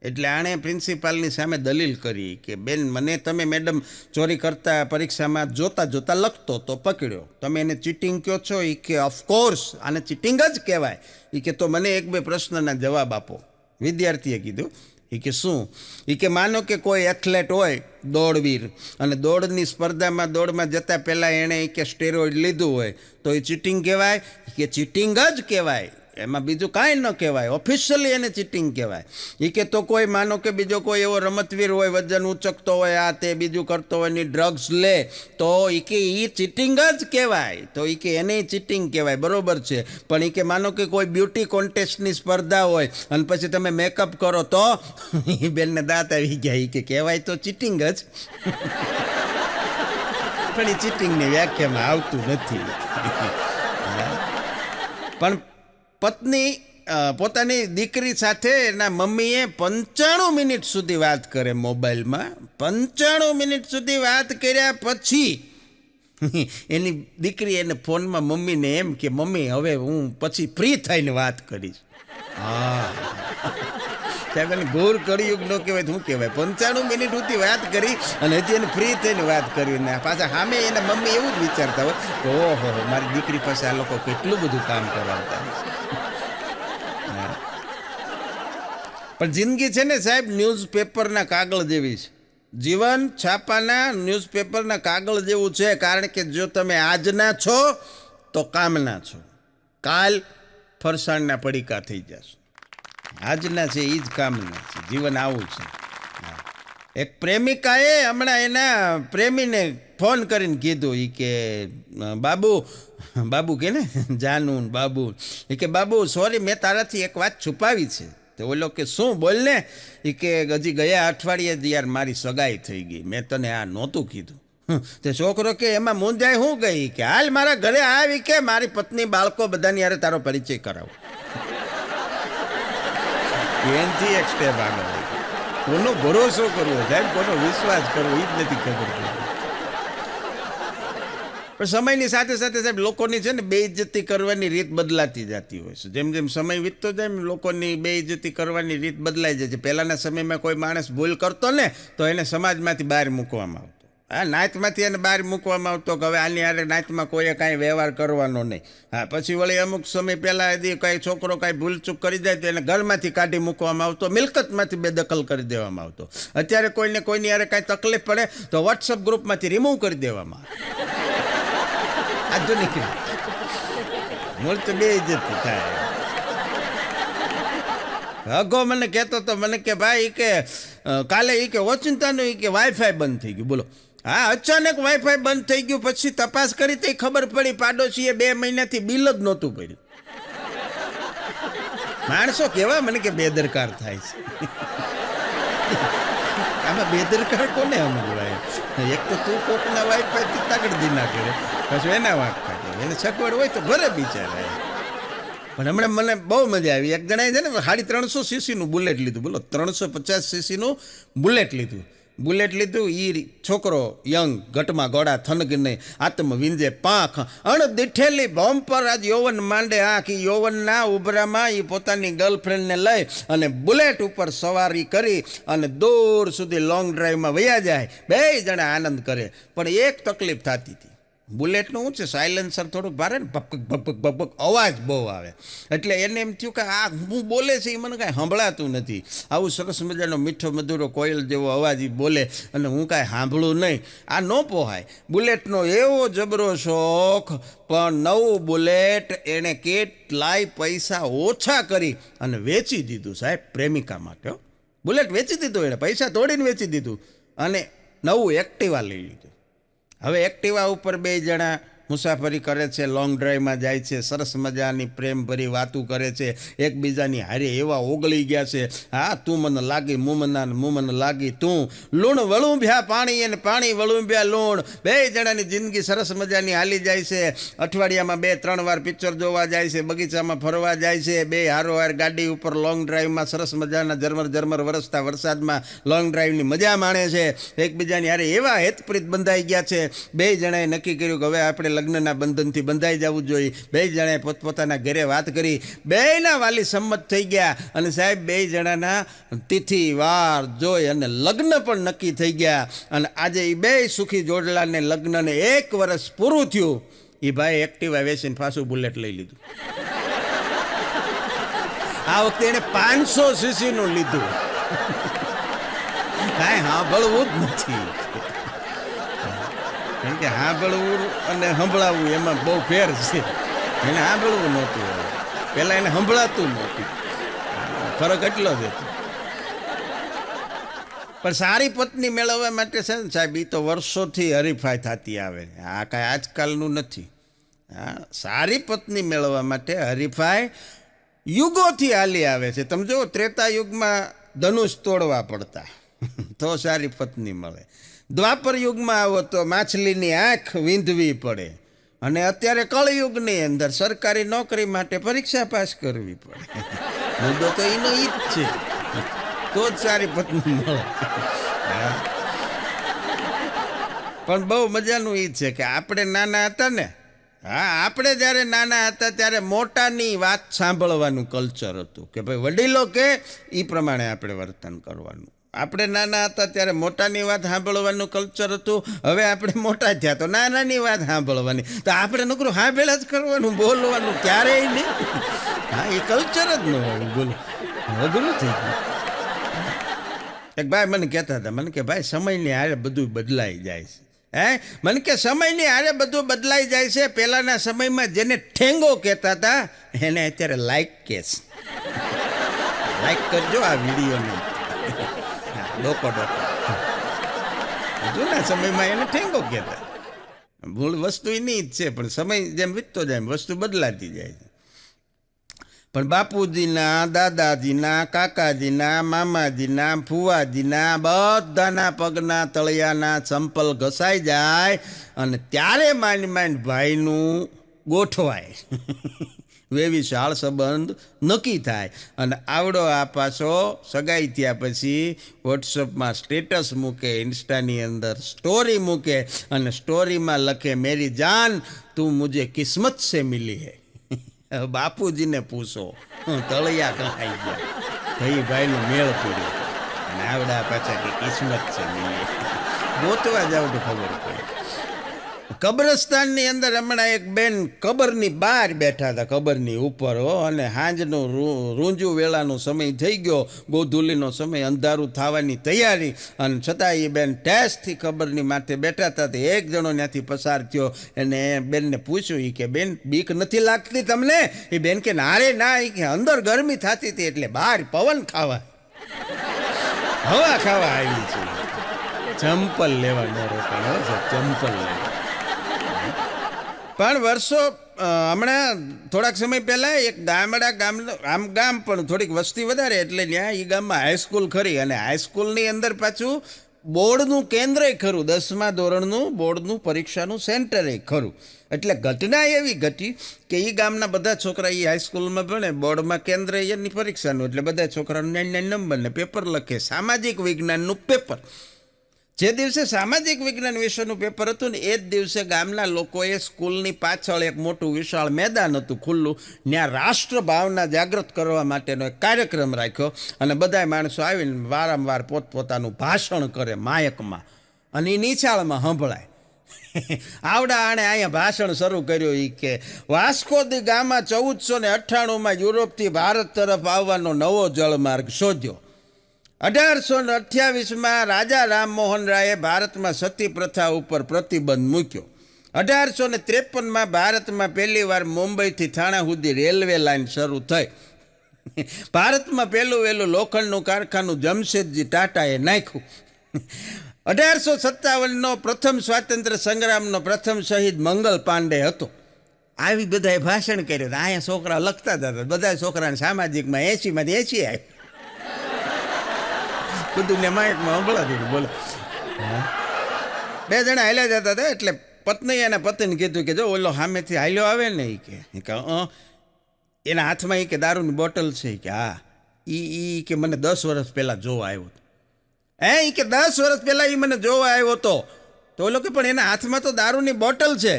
એટલે આણે પ્રિન્સિપાલની સામે દલીલ કરી કે બેન મને તમે મેડમ ચોરી કરતા પરીક્ષામાં જોતા જોતા લખતો તો પકડ્યો, તમે એને ચીટિંગ કહો છો? એ કે ઓફકોર્સ આને ચીટિંગ જ કહેવાય. એ કે તો મને 1-2 પ્રશ્નના જવાબ આપો. વિદ્યાર્થીએ કીધું. એ કે શું? એ કે માનો કે કોઈ એથ્લેટ હોય, દોડવીર, અને દોડની સ્પર્ધામાં દોડમાં જતાં પહેલાં એણે કે સ્ટેરોઇડ લીધું હોય, તો એ ચીટિંગ કહેવાય? કે ચીટિંગ જ કહેવાય, એમાં બીજું કાંઈ ન કહેવાય, ઓફિશિયલી એને ચીટિંગ કહેવાય. એ કે તો કોઈ માનો કે બીજો કોઈ એવો રમતવીર હોય, વજન ઉચકતો હોય, આ તે બીજું કરતો હોય ને ડ્રગ્સ લે, તો એ કે એ ચીટિંગ જ કહેવાય. તો એ કે એને ચીટિંગ કહેવાય, બરોબર છે. પણ એ કે માનો કે કોઈ બ્યુટી કોન્ટેસ્ટની સ્પર્ધા હોય અને પછી તમે મેકઅપ કરો તો? એ બેનને દાંત આવી ગયા. એ કે કહેવાય તો ચીટિંગ જ, પણ એ ચીટિંગની વ્યાખ્યામાં આવતું નથી. પણ પત્ની પોતાની દીકરી સાથે એના મમ્મીએ 95 મિનિટ સુધી વાત કરે મોબાઈલમાં. 95 મિનિટ સુધી વાત કર્યા પછી એની દીકરી એને ફોનમાં મમ્મીને એમ કે મમ્મી હવે હું પછી ફ્રી થઈને વાત કરીશ. હા સાહેબ, એને ઘોર કળિયુગ ન કહેવાય તો શું કહેવાય? 95 મિનિટ સુધી વાત કરી અને હજી એને ફ્રી થઈને વાત કરી. ને પાછા સામે એના મમ્મી એવું જ વિચારતા હોય કે ઓહો મારી દીકરી પાસે આ લોકો કેટલું બધું કામ કરાવતા. પણ જિંદગી છે ને સાહેબ ન્યૂઝપેપરના કાગળ જેવી છે. જીવન છાપાના ન્યૂઝપેપરના કાગળ જેવું છે. કારણ કે જો તમે આજના છો તો કામના છો, કાલ ફરસાણના પડીકા થઈ જશો. આજના છે એ જ કામના છે. જીવન આવું છે. એક પ્રેમિકાએ હમણાં એના પ્રેમીને ફોન કરીને કીધું, એ કે બાબુ કે ને જાનું બાબુ, એ કે બાબુ સોરી મેં તારાથી એક વાત છુપાવી છે. તો ઓલો કે શું? બોલ ને. એ કે હજી ગયા અઠવાડિયે જ યાર મારી સગાઈ થઈ ગઈ, મેં તને આ નહોતું કીધું. તે છોકરો કે એમાં મૂંઝાય હું ગઈ? કે હાલ મારા ઘરે આવી કે મારી પત્ની બાળકો બધાની યારે તારો પરિચય કરાવો. એનથી એક સ્ટેપ આગળ. કોનો ભરોસો કરવો સાહેબ, કોનો વિશ્વાસ કરવો એ જ નથી ખબર પડતી. પણ સમયની સાથે સાથે સાહેબ લોકોની છે ને બેઇજ્જતી કરવાની રીત બદલાતી જતી હોય છે. જેમ જેમ સમય વીતતો જાય એમ લોકોની બેઇજ્જતી કરવાની રીત બદલાઈ જાય છે. પહેલાંના સમયમાં કોઈ માણસ ભૂલ કરતો ને તો એને સમાજમાંથી બહાર મૂકવામાં આવતો. હા, નાતમાંથી એને બહાર મૂકવામાં આવતો કે હવે આની હારે નાતમાં કોઈએ કાંઈ વ્યવહાર કરવાનો નહીં. હા, પછી વળી અમુક સમય પહેલાં કાંઈ છોકરો કાંઈ ભૂલચૂક કરી જાય તો એને ઘરમાંથી કાઢી મૂકવામાં આવતો, મિલકતમાંથી બેદખલ કરી દેવામાં આવતો. અત્યારે કોઈને કોઈની હારે કાંઈ તકલીફ પડે તો વોટ્સઅપ ગ્રુપમાંથી રિમૂવ કરી દેવામાં આવે. આધુનિક મૂળ તો બે ઇજ્જત થાય. અગો મને કહેતો તો, મને કે ભાઈ કે કાલે એ કે ઓચિંતાનું એ કે વાઈફાઈ બંધ થઈ ગયું. બોલો, હા, અચાનક વાઈફાઈ બંધ થઈ ગયું. પછી તપાસ કરી તો ખબર પડી પાડોશીએ 2 મહિનાથી બિલ જ નહોતું ભર્યું. માણસો કેવા મને કે બેદરકાર થાય છે. આમાં બેદરકાર કોને સમજવાય? એક તો તું કોકના વાઈફાઈ તાગડ દી ના કરે, પછી એના વાંક કાઢે. એને સગવડ હોય તો ભરે બિચારા. પણ હમણાં મને બહુ મજા આવી. એક જણાએ છે ને 350 સીસીનું બુલેટ લીધું. બોલો, 350 સીસીનું બુલેટ લીધું. એ છોકરો યંગ ઘટમાં ગોળા થનગને આત્મ વિંજે પાંખ અણ દીઠેલી બમ્પર આજ યૌવન માંડે આંખ. યૌવનના ઉભરામાં એ પોતાની ગર્લફ્રેન્ડને લઈ અને બુલેટ ઉપર સવારી કરી અને દૂર સુધી લોંગ ડ્રાઈવમાં વયા જાય. 2 જણા આનંદ કરે. પણ એક તકલીફ થતી હતી. બુલેટનું શું છે, સાયલેન્સર થોડુંક ભારે ને, ભપક ભપક ભપક અવાજ બહુ આવે. એટલે એને એમ થયું કે આ હું બોલે છે એ મને કાંઈ સંભળાતું નથી. આવું સરસ મજાનો મીઠો મધુરો કોયલ જેવો અવાજ એ બોલે અને હું કાંઈ સાંભળું નહીં. આ ન પોહાય. બુલેટનો એવો જબરો શોખ. પણ નવું બુલેટ એણે કેટલાય પૈસા ઓછા કરી અને વેચી દીધું સાહેબ, પ્રેમિકા માટે. બુલેટ વેચી દીધું એણે, પૈસા તોડીને વેચી દીધું અને નવું એક્ટિવા લઈ લીધું. હવે એક્ટિવા ઉપર 2 જણા મુસાફરી કરે છે, લોંગ ડ્રાઈવમાં જાય છે, સરસ મજાની પ્રેમભરી વાતું કરે છે, એકબીજાની હારે એવા ઓગળી ગયા છે. હા, તું મને લાગી મુમના, મુમન લાગી તું. લૂણ વળુંભ્યા પાણી અને પાણી વળુંભ્યા લૂણ. 2 જણાની જિંદગી સરસ મજાની હાલી જાય છે. અઠવાડિયામાં 2-3 વાર પિક્ચર જોવા જાય છે, બગીચામાં ફરવા જાય છે. 2 હારોહાર ગાડી ઉપર લોંગ ડ્રાઈવમાં સરસ મજાના ઝરમર વરસતા વરસાદમાં લોંગ ડ્રાઈવની મજા માણે છે. એકબીજાની હારે એવા હેતપ્રીત બંધાઈ ગયા છે. 2 જણાએ નક્કી કર્યું કે હવે આપણે લગ્નના બંધનથી બંધાઈ જવું જોઈએ. 2 જણાએ પોતપોતાના ઘરે વાત કરી. 2ના વાલી સંમત થઈ ગયા અને સાહેબ 2 જણાના તિથિ વાર જોઈ અને લગ્ન પણ નક્કી થઈ ગયા. અને આજે એ 2 સુખી જોડલાને લગ્નને 1 વર્ષ પૂરું થયું. એ ભાઈ એક્ટિવા વેચીને પાછું બુલેટ લઈ લીધું. આ વખતે એને 500 સીસીનું લીધું. કાંઈ સાંભળવું જ નથી. કારણ કે સાંભળવું અને સંભળાવવું એમાં બહુ ફેર છે. એને સાંભળવું નહોતું, પહેલાં એને સંભળાતું નહોતું. ફરક એટલો જ હતો. પણ સારી પત્ની મેળવવા માટે છે ને સાહેબ, એ તો વર્ષોથી હરીફાઈ થતી આવે. આ કાંઈ આજકાલનું નથી. હા, સારી પત્ની મેળવવા માટે હરીફાઈ યુગોથી હાલી આવે છે. તમે જુઓ, ત્રેતા યુગમાં ધનુષ તોડવા પડતા તો સારી પત્ની મળે. દ્વાપર યુગમાં આવો તો માછલીની આંખ વીંધવી પડે. અને અત્યારે કળયુગની અંદર સરકારી નોકરી માટે પરીક્ષા પાસ કરવી પડે. મુદ્દો તો એનો ઈ જ છે. તો જ સારી પત્ની મળે. પણ બહુ મજાનું ઈ છે કે આપણે નાના હતા ને, હા, આપણે જ્યારે નાના હતા ત્યારે મોટાની વાત સાંભળવાનું કલ્ચર હતું કે ભાઈ વડીલો કે એ પ્રમાણે આપણે વર્તન કરવાનું. આપણે નાના હતા ત્યારે મોટાની વાત સાંભળવાનું કલ્ચર હતું. હવે આપણે મોટા થયા તો નાનાની વાત સાંભળવાની. તો આપણે નકરું સાંભળ્યા જ કરવાનું, બોલવાનું ક્યારેય નહીં. હા, એ કલ્ચર જ ન હોય. બોલો, અઘરું થઈ ગયું. એક ભાઈ મને કહેતા હતા, મને કે ભાઈ સમયની હારે બધું બદલાઈ જાય છે. મને કે સમયની હારે બધું બદલાઈ જાય છે. પહેલાંના સમયમાં જેને ઠેંગો કહેતા હતા એને અત્યારે લાઈક કહેશ. લાઈક કરજો આ વિડીયોને. ડોકો જૂના સમયમાં એને ઠેંગો કહેતા. મૂળ વસ્તુ એની જ છે, પણ સમય જેમ વીતતો જાય વસ્તુ બદલાતી જાય છે. પણ બાપુજીના, દાદાજીના, કાકાજીના, મામાજીના, ફુવાજીના બધાના પગના તળિયાના ચંપલ ઘસાઈ જાય અને ત્યારે માંડ ભાઈનું ગોઠવાય. વેવી શાળ સંબંધ નક્કી થાય. અને આવડો આ પાછો સગાઈ થયા પછી વોટ્સઅપમાં સ્ટેટસ મૂકે, ઇન્સ્ટાની અંદર સ્ટોરી મૂકે અને સ્ટોરીમાં લખે, મેરી જાન તું મુझे કિસ્મત સે મિલી હૈ. બાપુજીને પૂછો, તળિયા કહાઈ ગયા. ભાઈનો મેળ પડ્યો અને આવડા પાછા કે કિસ્મત છે મિલી. ગોતવા જાવ તો ખબર પડે. કબ્રસ્તાનની અંદર હમણાં એક બેન કબરની બહાર બેઠા હતા, કબરની ઉપર હો, અને સાંજનો રૂંજુ વેળાનો સમય થઈ ગયો, ગોધૂલીનો સમય, અંધારું થવાની તૈયારી, અને છતાં એ બેન ટેસ્ટથી કબરની માથે બેઠા હતા. તો એક જણો ત્યાંથી પસાર થયો, એને બેનને પૂછ્યું કે બેન બીક નથી લાગતી તમને? એ બેન કે ના રે ના, એ કે અંદર ગરમી થતી હતી એટલે બહાર પવન ખાવા, હવા ખાવા આવી છે. ચંપલ લેવા ન રોકાણ, ચંપલ લેવા. પણ વર્ષો હમણાં થોડાક સમય પહેલાં એક ગામ પણ થોડીક વસ્તી વધારે એટલે ત્યાં એ ગામમાં હાઈસ્કૂલ ખરી, અને હાઈસ્કૂલની અંદર પાછું બોર્ડનું કેન્દ્રય ખરું, 10મા ધોરણનું બોર્ડનું પરીક્ષાનું સેન્ટરે ખરું. એટલે ઘટના એવી ઘટી કે એ ગામના બધા છોકરા એ હાઈસ્કૂલમાં ભણે, બોર્ડમાં કેન્દ્ર એની પરીક્ષાનું, એટલે બધા છોકરાનું 99 નંબરને પેપર લખે, સામાજિક વિજ્ઞાનનું પેપર. જે દિવસે સામાજિક વિજ્ઞાન વિષયનું પેપર હતું ને એ જ દિવસે ગામના લોકોએ સ્કૂલની પાછળ એક મોટું વિશાળ મેદાન હતું ખુલ્લું, ત્યાં રાષ્ટ્રભાવના જાગૃત કરવા માટેનો એક કાર્યક્રમ રાખ્યો, અને બધા માણસો આવીને વારંવાર પોતપોતાનું ભાષણ કરે માયકમાં, અને એ નિશાળમાં સંભળાય. આવડા આણે અહીંયા ભાષણ શરૂ કર્યું એ કે વાસ્કો દી ગામા 1498માં યુરોપથી ભારત તરફ આવવાનો નવો જળમાર્ગ શોધ્યો. 1828માં રાજા રામમોહન રાયે ભારતમાં સતી પ્રથા ઉપર પ્રતિબંધ મૂક્યો. 1853માં ભારતમાં પહેલીવાર મુંબઈથી થાણા સુધી રેલવે લાઇન શરૂ થઈ. ભારતમાં પહેલું વહેલું લોખંડનું કારખાનું જમશેદજી ટાટાએ નાખ્યું. 1857નો પ્રથમ સ્વાતંત્ર્ય સંગ્રામનો પ્રથમ શહીદ મંગલ પાંડે હતો. આવી બધાએ ભાષણ કર્યું. અહીંયા છોકરા લખતા હતા, બધા છોકરાને સામાજિકમાં 80માંથી 80 આવ્યું. બધું ને માઇકમાં સંભળાતું. બોલો, બે જણા હાલ્યા જતા હતા, એટલે પત્નીએ એના પતિને કીધું કે જો ઓલો સામેથી હાલ્યો આવે ને એ કે એના હાથમાં એ કે દારૂની બોટલ છે કે હા, એ કે મને 10 વર્ષ પહેલાં જોવા આવ્યો હતો. એ કે 10 વર્ષ પહેલાં એ મને જોવા આવ્યો હતો. તો ઓલો કે પણ એના હાથમાં તો દારૂની બોટલ છે.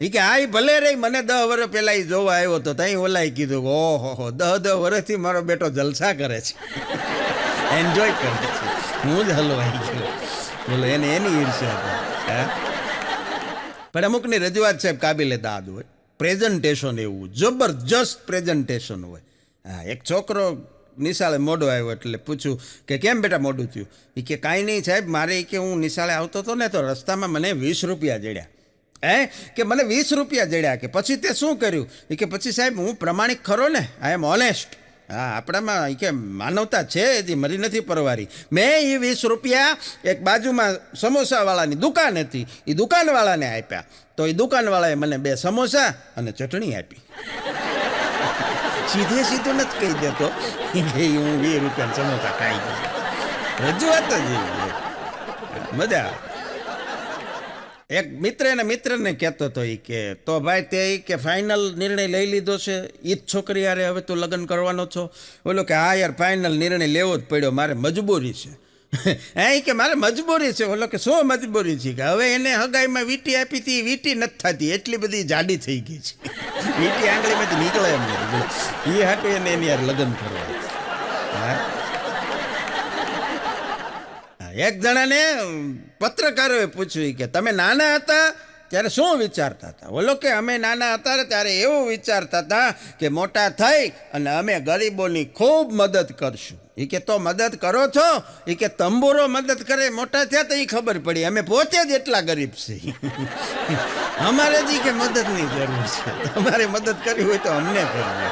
એ કે હા, એ ભલે રે, મને 10 વર્ષ પહેલાં એ જોવા આવ્યો હતો. ત્યાં ઓલાએ કીધું ઓહો 10 વર્ષથી મારો બેટો જલસા કરે છે, એન્જોય કરે છે, હું જ હલવાઈ ગયો. બોલો, એને એની ઈર્ષ્યા હતી. પણ અમુકની રજૂઆત સાહેબ કાબિલે દાદ હોય, પ્રેઝન્ટેશન એવું જબરજસ્ત પ્રેઝન્ટેશન હોય. હા, એક છોકરો નિશાળે મોડો આવ્યો એટલે પૂછ્યું કે કેમ બેટા મોડું થયું? એ કે કાંઈ નહીં સાહેબ, મારે કે હું નિશાળે આવતો હતો ને તો રસ્તામાં મને 20 રૂપિયા જડ્યા. કે મને 20 રૂપિયા જડ્યા. કે પછી તે શું કર્યું? એ કે પછી સાહેબ હું પ્રમાણિક ખરો ને, આઈ એમ ઓનેસ્ટ. હા, આપણામાં કે માનવતા છે, હજી મરી નથી પરવારી. મેં એ 20 રૂપિયા એક બાજુમાં સમોસાવાળાની દુકાન હતી, એ દુકાનવાળાને આપ્યા. તો એ દુકાનવાળાએ મને 2 સમોસા અને ચટણી આપી. સીધું નથી કહી દેતો કે હું 20 રૂપિયા સમોસા ખાઈ ગયો. રજૂઆત જ મજા. એક મિત્ર એના મિત્રને કહેતો હતો એ કે તો ભાઈ તે કે ફાઇનલ નિર્ણય લઈ લીધો છે, એ જ છોકરી યારે હવે તું લગ્ન કરવાનો છો? બોલો કે હા યાર, ફાઇનલ નિર્ણય લેવો જ પડ્યો, મારે મજબૂરી છે. કે મારે મજબૂરી છે. બોલો કે શું મજબૂરી છે? કે હવે એને હગાઈમાં વીંટી આપી હતી, વીંટી નથી થતી, એટલી બધી જાડી થઈ ગઈ છે, વીંટી આંગળીમાંથી નીકળે એમ નથી. એ હાટું એને એની યાર લગ્ન કરવા. હા, એક જણાને પત્રકારોએ પૂછ્યું કે તમે નાના હતા ત્યારે શું વિચારતા હતા? બોલો કે અમે નાના હતા ત્યારે એવું વિચારતા હતા કે મોટા થઈ અને અમે ગરીબોની ખૂબ મદદ કરશું. એ કે તો મદદ કરો છો? એ કે તંબુરો મદદ કરે, મોટા થયા તો એ ખબર પડી અમે પોતે જ એટલા ગરીબ છીએ, અમારે જ કે મદદની જરૂર છે, તમારે મદદ કરવી હોય તો અમને કરવી.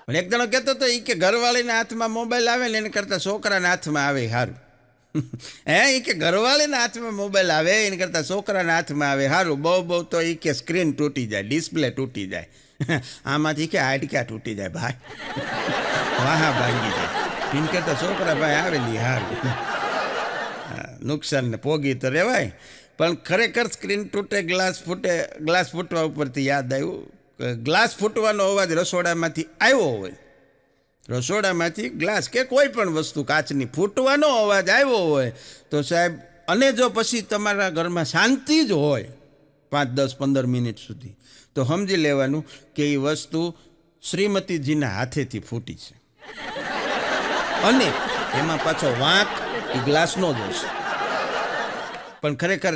પણ એક જણો કહેતો હતો એ કે ઘરવાળીના હાથમાં મોબાઈલ આવે ને એને કરતાં છોકરાના હાથમાં આવે સારું. એ કે ઘરવાળીના હાથમાં મોબાઈલ આવે એને કરતાં છોકરાના હાથમાં આવે સારું. બહુ તો એ કે સ્ક્રીન તૂટી જાય, ડિસ્પ્લે તૂટી જાય, આમાંથી કે હાડક્યા તૂટી જાય ભાઈ, વાહા ભાંગી જાય. એને કરતાં છોકરા ભાઈ આવેલી સારું. નુકસાન ને પોગી તો રહેવાય, પણ ખરેખર સ્ક્રીન તૂટે, ગ્લાસ ફૂટે. ગ્લાસ ફૂટવા ઉપરથી યાદ આવ્યું, ગ્લાસ ફૂટવાનો અવાજ રસોડામાંથી આવ્યો હોય, રસોડામાંથી ગ્લાસ કે કોઈ પણ વસ્તુ કાચની ફૂટવાનો અવાજ આવ્યો હોય તો સાહેબ, અને જો પછી તમારા ઘરમાં શાંતિ જ હોય 5, 10, 15 મિનિટ સુધી, તો સમજી લેવાનું કે એ વસ્તુ શ્રીમતીજીના હાથેથી ફૂટી છે, અને એમાં પાછો વાંક એ ગ્લાસનો જ હશે. પણ ખરેખર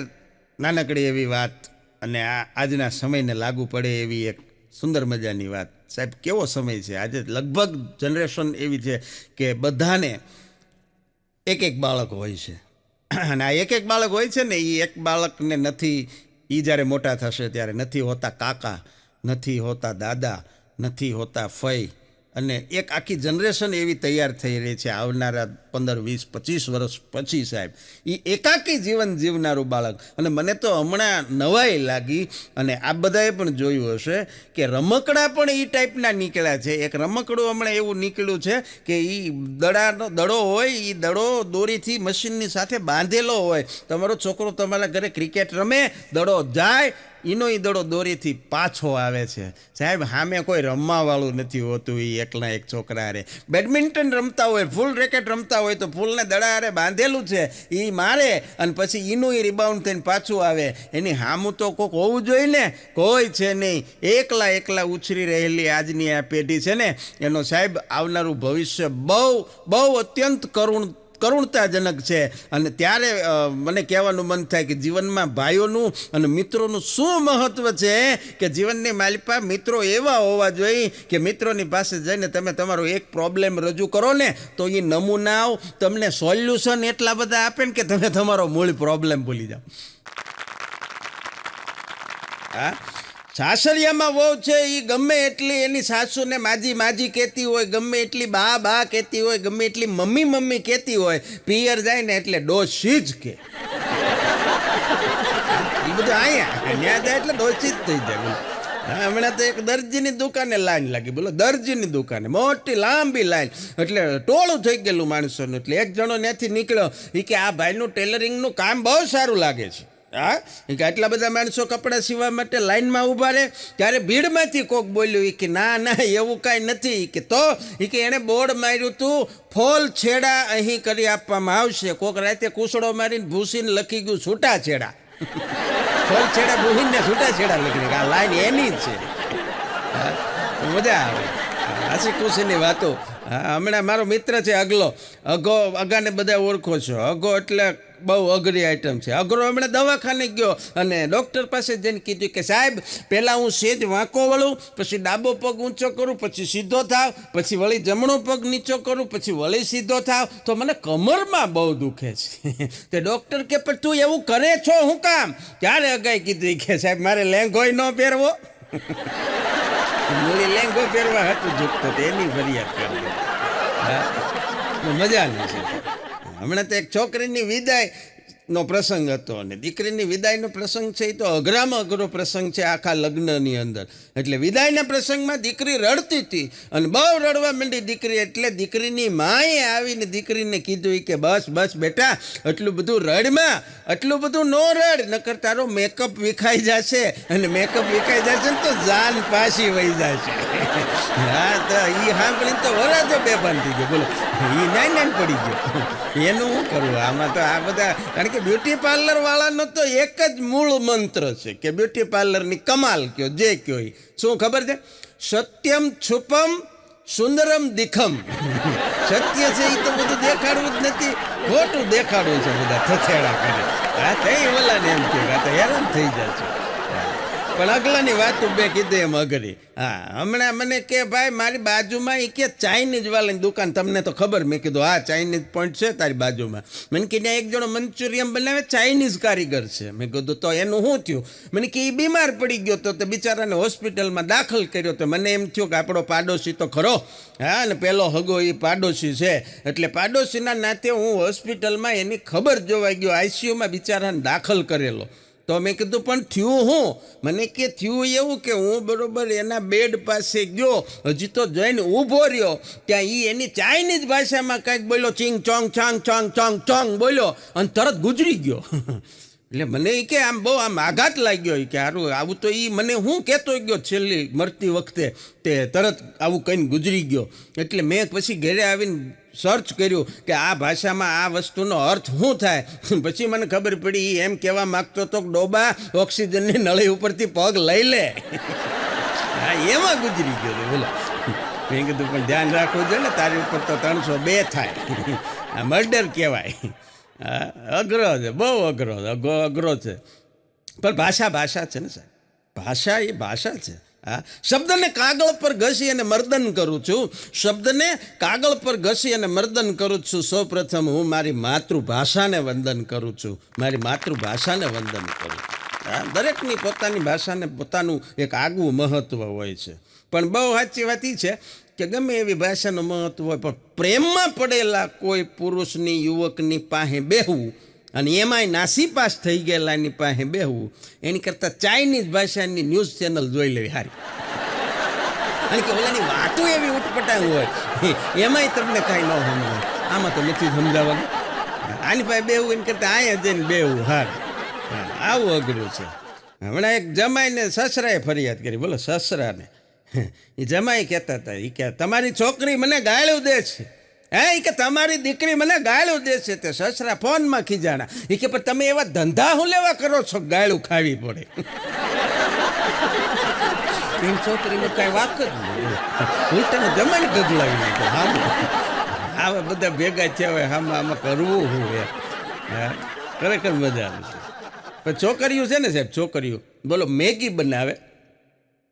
નાનકડી એવી વાત અને આજના સમયને લાગુ પડે એવી એક સુંદર મજાની વાત. સાહેબ, કેવો સમય છે આજે! લગભગ જનરેશન એવી છે કે બધાને એક એક બાળક હોય છે, અને આ એક એક બાળક હોય છે ને, એ એક બાળકને નથી, એ જ્યારે મોટા થશે ત્યારે નથી હોતા કાકા, નથી હોતા દાદા, નથી હોતા ફઈ, અને એક આખી જનરેશન એવી તૈયાર થઈ રહી છે આવનારા 15, 20, 25 વર્ષ પછી. સાહેબ, એ એકાકી જીવન જીવનારું બાળક. અને મને તો હમણાં નવાઈ લાગી, અને આ બધાએ પણ જોયું હશે કે રમકડા પણ એ ટાઈપના નીકળ્યા છે. એક રમકડું હમણાં એવું નીકળ્યું છે કે એ દડો હોય, એ દડો દોરીથી મશીનની સાથે બાંધેલો હોય. તમારો છોકરો તમારા ઘરે ક્રિકેટ રમે, દડો જાય, એનો એ દડો દોરીથી પાછો આવે છે. સાહેબ, સામે કોઈ રમવાવાળું નથી હોતું, એ એકલા એક છોકરા હારે. બેડમિન્ટન રમતા હોય, ફૂલ રેકેટ રમતા હોય તો ફૂલને દડા હારે બાંધેલું છે, એ મારે અને પછી એનું એ રિબાઉન્ડ થઈને પાછું આવે. એની સામું તો કોઈક હોવું જોઈએ ને, કોઈ છે નહીં. એકલા એકલા ઉછરી રહેલી આજની આ પેઢી છે ને, એનો સાહેબ આવનારું ભવિષ્ય બહુ અત્યંત કરુણતાજનક છે. અને ત્યારે મને કહેવાનું મન થાય કે જીવનમાં ભાઈઓનું અને મિત્રોનું શું મહત્ત્વ છે, કે જીવનની માલિપા મિત્રો એવા હોવા જોઈએ કે મિત્રોની પાસે જઈને તમે તમારો એક પ્રોબ્લેમ રજૂ કરો ને તો એ નમૂનાઓ તમને સોલ્યુશન એટલા બધા આપે ને કે તમે તમારો મૂળ પ્રોબ્લેમ ભૂલી જાઓ. હા, સાસરિયામાં વહુ છે એ ગમે એટલી એની સાસુને માજી કહેતી હોય, ગમે એટલી બા કહેતી હોય, ગમે એટલી મમ્મી કહેતી હોય, પિયર જાય ને એટલે ડોશી જ કે. એ બધું અહીંયા ત્યાં જાય એટલે ડોશી જ થઈ જાય. હમણાં તો એક દરજીની દુકાને લાઈન લાગી, બોલો, દરજીની દુકાને મોટી લાંબી લાઈન, એટલે ટોળું થઈ ગયેલું માણસોનું. એટલે એક જણો ત્યાંથી નીકળ્યો, એ કે આ ભાઈનું ટેલરિંગનું કામ બહુ સારું લાગે છે. હા, કે આટલા બધા માણસો કપડાં સીવવા માટે લાઈનમાં ઊભા રહે, ત્યારે ભીડમાંથી કોક બોલ્યું કે ના એવું કાંઈ નથી, કે તો એ કે એણે બોર્ડ માર્યું હતું ફોલ છેડા અહીં કરી આપવામાં આવશે. કોક રાતે કૂસડો મારીને ભૂસીને લખી ગયું છૂટાછેડા. ફોલ છેડા ભૂસીને છૂટાછેડા લખી, આ લાઈન એની જ છે. મજા આવે હાસી ખુશીની વાતો. હમણાં મારો મિત્ર છે અગાને બધા ઓળખો છો. અગો એટલે બહુ અઘરી આઈટમ છે. અઘરો હમણાં દવાખાને ગયો અને ડૉક્ટર પાસે જઈને કીધું કે સાહેબ, પહેલાં હું સેજ વાંકો વળું, પછી ડાબો પગ ઊંચો કરું, પછી સીધો થાવ, પછી વળી જમણો પગ નીચો કરું, પછી વળી સીધો થાવ, તો મને કમરમાં બહુ દુખે છે. તે ડૉક્ટર કે પણ તું એવું કરે છો હું કામ? ત્યારે અગાઈ કીધું કે સાહેબ, મારે લેંઘોય ન પહેરવો. મૂળી લેંઘો પહેરવા હતું ઝૂકતો, એની ફરિયાદ કરી. મજા નહીં છે. હમણાં તો એક છોકરીની વિદાયનો પ્રસંગ હતો, અને દીકરીની વિદાયનો પ્રસંગ છે એ તો અઘરામાં અઘરો પ્રસંગ છે આખા લગ્નની અંદર. એટલે વિદાયના પ્રસંગમાં દીકરી રડતી હતી અને બહુ રડવા માંડી દીકરી. એટલે દીકરીની માએ આવીને દીકરીને કીધું કે બસ બેટા, આટલું બધું રડમાં, આટલું બધું નો રડ, નકર તારો મેકઅપ વિખાઈ જશે, અને મેકઅપ વિખાઈ જશે ને તો જાન પાછી વહી જશે. હા, તો એ સાંભળીને તો વરાજો બેભાન થઈ ગયો. બોલો, એ નાન પડી ગયો. એનું શું કરવું આમાં? તો આ બધા, કારણ કે બ્યુટી પાર્લર વાળાનો તો એક જ મૂળ મંત્ર છે કે બ્યુટી પાર્લરની કમાલ કયો, જે કયો એ શું ખબર છે? સત્યમ છુપમ સુંદરમ દિખમ. સત્ય છે એ તો બધું દેખાડવું જ નથી, ખોટું દેખાડવું છે બધા થથેડા કરે. હા, થઈ ઓલાને એમ કહ્યું, આ તો હેરાન થઈ જશે. પણ અગલાની વાત બે કીધું એમ અઘરી. હા, હમણાં મને કે ભાઈ મારી બાજુમાં એ કે ચાઇનીઝ વાળાની દુકાન, તમને તો ખબર. મેં કીધું હા, ચાઇનીઝ પોઈન્ટ છે તારી બાજુમાં. મને કે ત્યાં એક જણો મંચુરિયન બનાવે, ચાઇનીઝ કારીગર છે. મેં કીધું તો એનું શું થયું? મને કે એ બીમાર પડી ગયો તો બિચારાને હોસ્પિટલમાં દાખલ કર્યો. તો મને એમ થયું કે આપણો પાડોશી તો ખરો. હા, અને પહેલો હગો એ પાડોશી છે, એટલે પાડોશીના નાતે હું હોસ્પિટલમાં એની ખબર જોવાઈ ગયો, આઈસીયુમાં બિચારાને દાખલ કરેલો. તો મેં કીધું પણ થયું હું? મને કે થયું એવું કે હું બરોબર એના બેડ પાસે ગયો, હજી તો જઈને ઊભો રહ્યો, ત્યાં એ એની ચાઇનીઝ ભાષામાં કાંઈક બોલ્યો, ચિંગ ચોંગ ચાંગ ચોંગ ચોંગ ચોંગ બોલ્યો અને તરત ગુજરી ગયો. એટલે મને એ કે આમ બહુ આમ આઘાત લાગ્યો કે સારું આવું તો એ મને હું કહેતો ગયો છેલ્લી મરતી વખતે, તે તરત આવું કહીને ગુજરી ગયો. એટલે મેં પછી ઘરે આવીને સર્ચ કર્યું કે આ ભાષામાં આ વસ્તુનો અર્થ શું થાય. પછી મને ખબર પડી એ એમ કહેવા માગતો હતો કે ડોબા, ઓક્સિજનની નળી ઉપરથી પગ લઈ લે. હા, એમાં ગુજરી ગયો. બોલો, મેં કીધું પણ ધ્યાન રાખવું જોઈએ ને, તારી ઉપર તો 302 થાય, આ મર્ડર કહેવાય. હા, અઘરો છે, બહુ અઘરો અઘરો છે. પણ ભાષા છે ને સાહેબ, ભાષા એ ભાષા છે. હા, શબ્દને કાગળ પર ઘસી અને મર્દન કરું છું. શબ્દને કાગળ પર ઘસી અને મર્દન કરું છું. સૌ પ્રથમ હું મારી માતૃભાષાને વંદન કરું છું. મારી માતૃભાષાને વંદન કરું છું. હા, દરેકની પોતાની ભાષાને પોતાનું એક આગવું મહત્વ હોય છે. પણ બહુ સાચી વાત એ છે કે ગમે એવી ભાષાનું મહત્વ હોય, પણ પ્રેમમાં પડેલા કોઈ પુરુષની યુવકની પાસે બેહવું અને એમાંય નાસીપાસ થઈ ગયેલાની પાસે બેહવું એની કરતાં ચાઇનીઝ ભાષાની ન્યૂઝ ચેનલ જોઈ લેવી સારી. કારણ કે ઓલાની વાતો એવી ઉટપટાંગ હોય, એમાંય તમને કાંઈ ન સમજાય. આમાં તો નથી સમજાવવાનું. આની પાસે બેહવું એની કરતાં અહીંયા જઈને બેહવું હાર. આવું અઘરું છે. હમણાં એક જમાઈને સસરાએ ફરિયાદ કરી. બોલો, સસરાને એ જમાઈ કહેતા હતા, એ કે તમારી છોકરી મને ગાળ્યું દે છે. એ કે તમારી દીકરી મને ગાળ્યું દે છે. તે સસરા ફોનમાં ખીજાણા. એ કે પણ તમે એવા ધંધા હું લેવા કરો છો, ગાળું ખાવી પડે. એની છોકરીને કાંઈ વાત જ નહીં. ઉલટાને જમાઈને ગગલાવી નાખ્યો. હા, આવા બધા ભેગા થયા હોય, આમાં કરવું હું હા, ખરેખર મજા આવે છે. પણ છોકરીઓ છે ને સાહેબ, છોકરીઓ બોલો મેગી બનાવે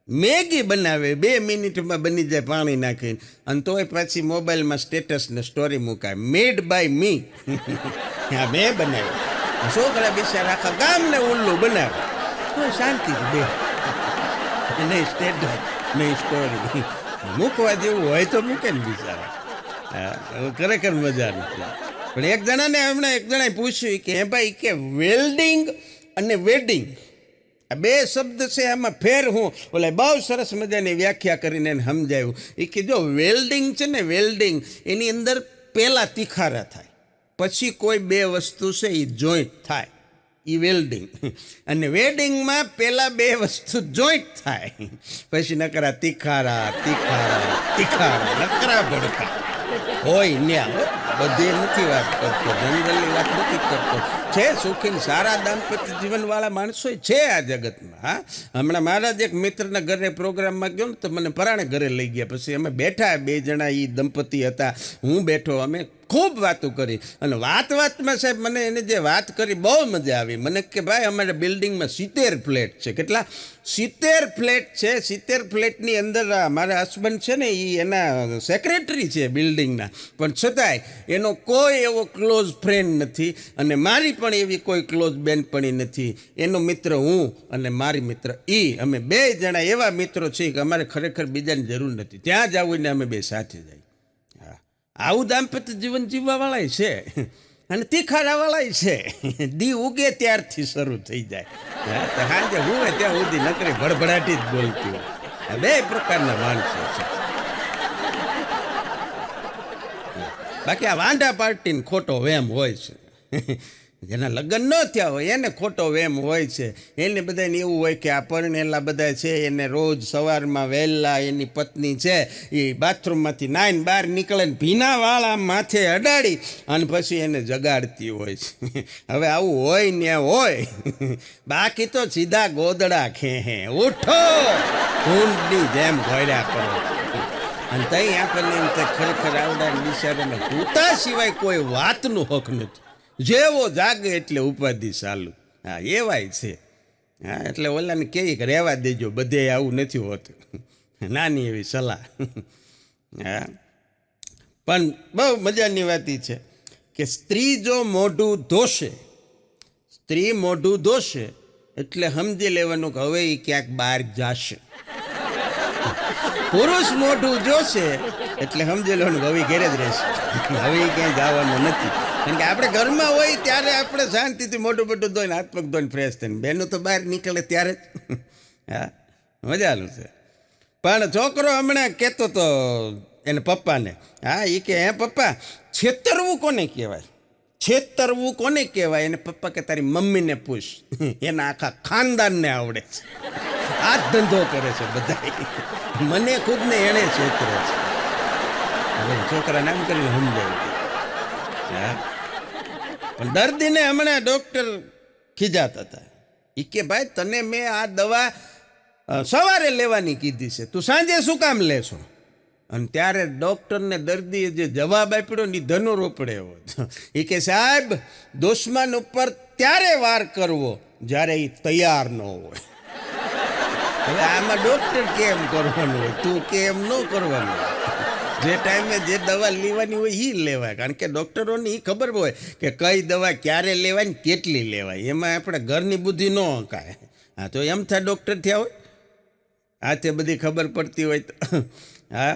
2 મિનિટમાં બની જાય પાણી નાખીને, અને તોય પાછી મોબાઈલમાં સ્ટેટસ ને સ્ટોરી મુકાય, મેડ બાય મી. હા, મેં બનાવ્યું. છોકરા બિચારા આખા ગામને ઉલ્લુ બનાવે. શાંતિથી બે, નહીં સ્ટેટસ નહીં સ્ટોરી. મૂકવા જેવું હોય તો મૂકે ને બિચારા. હા, ખરેખર મજા નથી. પણ એક જણાએ પૂછ્યું કે હે ભાઈ કે વેલ્ડિંગ અને વેડિંગ આ 2 શબ્દ છે, આમાં ફેર હું ઓલા બહુ સરસ મજાની વ્યાખ્યા કરીને એને સમજાવ્યું. એ કે જો વેલ્ડિંગ છે ને, વેલ્ડિંગ એની અંદર પહેલાં તિખારા થાય, પછી કોઈ 2 વસ્તુ છે એ જોઈન્ટ થાય, એ વેલ્ડિંગ. અને વેડિંગમાં પહેલાં 2 વસ્તુ જોઈન્ટ થાય, પછી નકરા તિખારા નકરા ભડકા હોય ન્યા. બધી નથી વાત કરતો, જનરલી વાત નથી કરતો. છે સુખીન સારા દાંપત્ય જીવનવાળા માણસો છે આ જગતમાં. હા, હમણાં મારા જ એક મિત્રના ઘરે પ્રોગ્રામમાં ગયો ને તો મને પરાણે ઘરે લઈ ગયા. પછી અમે બેઠા 2 જણા, એ દંપતી હતા, હું બેઠો. અમે ખૂબ વાતો કરી અને વાતમાં સાહેબ મને એને જે વાત કરી બહુ મજા આવી. મને કે ભાઈ અમારા બિલ્ડિંગમાં 70 ફ્લેટ છે. કેટલા? 70 ફ્લેટ છે. 70 ફ્લેટની અંદર મારા હસબન્ડ છે ને, એ એના સેક્રેટરી છે બિલ્ડિંગના, પણ છતાંય એનો કોઈ એવો ક્લોઝ ફ્રેન્ડ નથી અને મારી પણ એવી કોઈ ક્લોઝ બેનપણી નથી. એનો મિત્ર હું અને મારી મિત્ર એ, અમે 2 જણા એવા મિત્રો છીએ કે અમારે ખરેખર બીજાની જરૂર નથી. ત્યાં જ આવીને અમે 2 સાથે જાય. હા, આવું દાંપત્ય જીવન જીવવાવાળાય છે અને તીખારાવાળાય છે. દી ઉગે ત્યારથી શરૂ થઈ જાય. હા, તો સાંજે હું ત્યાં સુધી નકરી ભડભડાટી જ બોલતી હોય. 2 પ્રકારના માણસો છે. બાકી આ વાંઢા પાર્ટીને ખોટો વેમ હોય છે. જેના લગ્ન ન થયા હોય એને ખોટો વેમ હોય છે. એને બધાને એવું હોય કે આ પરણેલા બધા છે, એને રોજ સવારમાં વહેલા એની પત્ની છે એ બાથરૂમમાંથી નાઈને બહાર નીકળે ને ભીના વાળા માથે અડાડી અને પછી એને જગાડતી હોય છે. હવે આવું હોય ને હોય, બાકી તો સીધા ગોદડા ખેહે, ઉઠો ઊંટની જેમ ઘોડ્યા કરો. અને તઈ આપણને એમ થાય ખરેખર આવડાને બિચારાને પૂતા સિવાય કોઈ વાતનું હક નથી. જેવો જાગે એટલે ઉપાધિ ચાલુ. હા, એવાય છે. હા, એટલે ઓલાને કહે કે રહેવા દેજો, બધે આવું નથી હોતું. નાની એવી સલાહ. હા, પણ બહુ મજાની વાત એ છે કે સ્ત્રી જો મોઢું ધોશે એટલે સમજી લેવાનું કે હવે એ ક્યાંક બહાર જશે. પુરુષ મોઢું જોશે એટલે સમજી લેવાનું કે હવે ઘેરે જ રહેશે, હવે ક્યાંય જવાનું નથી. કારણ કે આપણે ઘરમાં હોય ત્યારે આપણે શાંતિથી મોઢું ધોઈને હાથ પગ ધોઈને ફ્રેશ થઈને, બહેનો તો બહાર નીકળે ત્યારે જ. હા, મજાનું છે. પણ છોકરો હમણાં કહેતો તો એને પપ્પાને, હા, એ કે હે પપ્પા છેતરવું કોને કહેવાય? એને પપ્પા કે તારી મમ્મીને પૂછ, એના આખા ખાનદાનને આવડે છે. આ જ ધંધો કરે છે બધા, મને ખુદને એણે છેતરે છે. હવે છોકરાને આમ કરીને સમજાવ્યું. હા, પણ દર્દીને હમણાં ડૉક્ટર ખીજાતા હતા. એ કે ભાઈ તને મેં આ દવા સવારે લેવાની કીધી છે, તું સાંજે શું કામ લેશો? અને ત્યારે ડૉક્ટરને દર્દીએ જે જવાબ આપ્યો ને એ ધનો રોપડે એવો એ કે સાહેબ દુશ્મન ઉપર ત્યારે વાર કરવો જ્યારે એ તૈયાર ન હોય. હવે આમાં ડૉક્ટર કેમ કરવાનું હોય, તું કેમ ન કરવાનું હોય. જે ટાઈમે જે દવા લેવાની હોય એ લેવાય, કારણ કે ડૉક્ટરોને એ ખબર હોય કે કઈ દવા ક્યારે લેવાય ને કેટલી લેવાય. એમાં આપણે ઘરની બુદ્ધિ ન હંકાય. હા તો એમ થાય ડૉક્ટર થયા હોય, આ તે બધી ખબર પડતી હોય તો. હા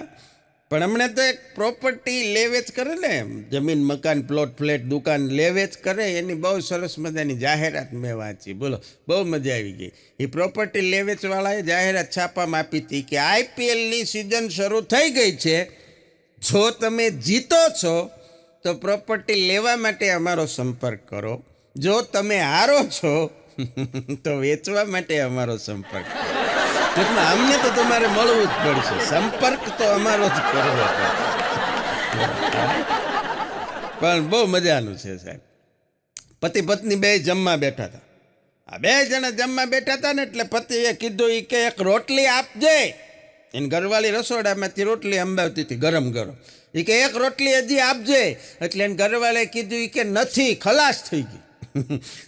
પણ હમણાં તો એક પ્રોપર્ટી લેવેચ કરે ને, જમીન મકાન પ્લોટ ફ્લેટ દુકાન લેવેચ કરે એની બહુ સરસ મજાની જાહેરાત મેં વાંચી. બોલો બહુ મજા આવી ગઈ. એ પ્રોપર્ટી લેવેચવાળાએ જાહેરાત છાપામાં આપી હતી કે IPLની સિઝન શરૂ થઈ ગઈ છે, જો તમે જીતો છો તો પ્રોપર્ટી લેવા માટે અમારો સંપર્ક કરો, જો તમે હારો છો તો વેચવા માટે અમારો સંપર્ક કરો. ટૂંકમાં અમને તો તમારે મળવું જ પડશે, સંપર્ક તો અમારો જ કરવો પડશે. પણ બહુ મજાનું છે સાહેબ. પતિ પત્ની બે જમવા બેઠા હતા. આ બે જણા જમવા બેઠા હતા ને એટલે પતિએ કીધું એ કે એક રોટલી આપજે. એની ઘરવાળી રસોડામાંથી રોટલી અંબાવતી હતી ગરમ ગરમ. એ કે એક રોટલી હજી આપજે. એટલે એને ઘરવાળાએ કીધું એ કે નથી, ખલાસ થઈ ગઈ.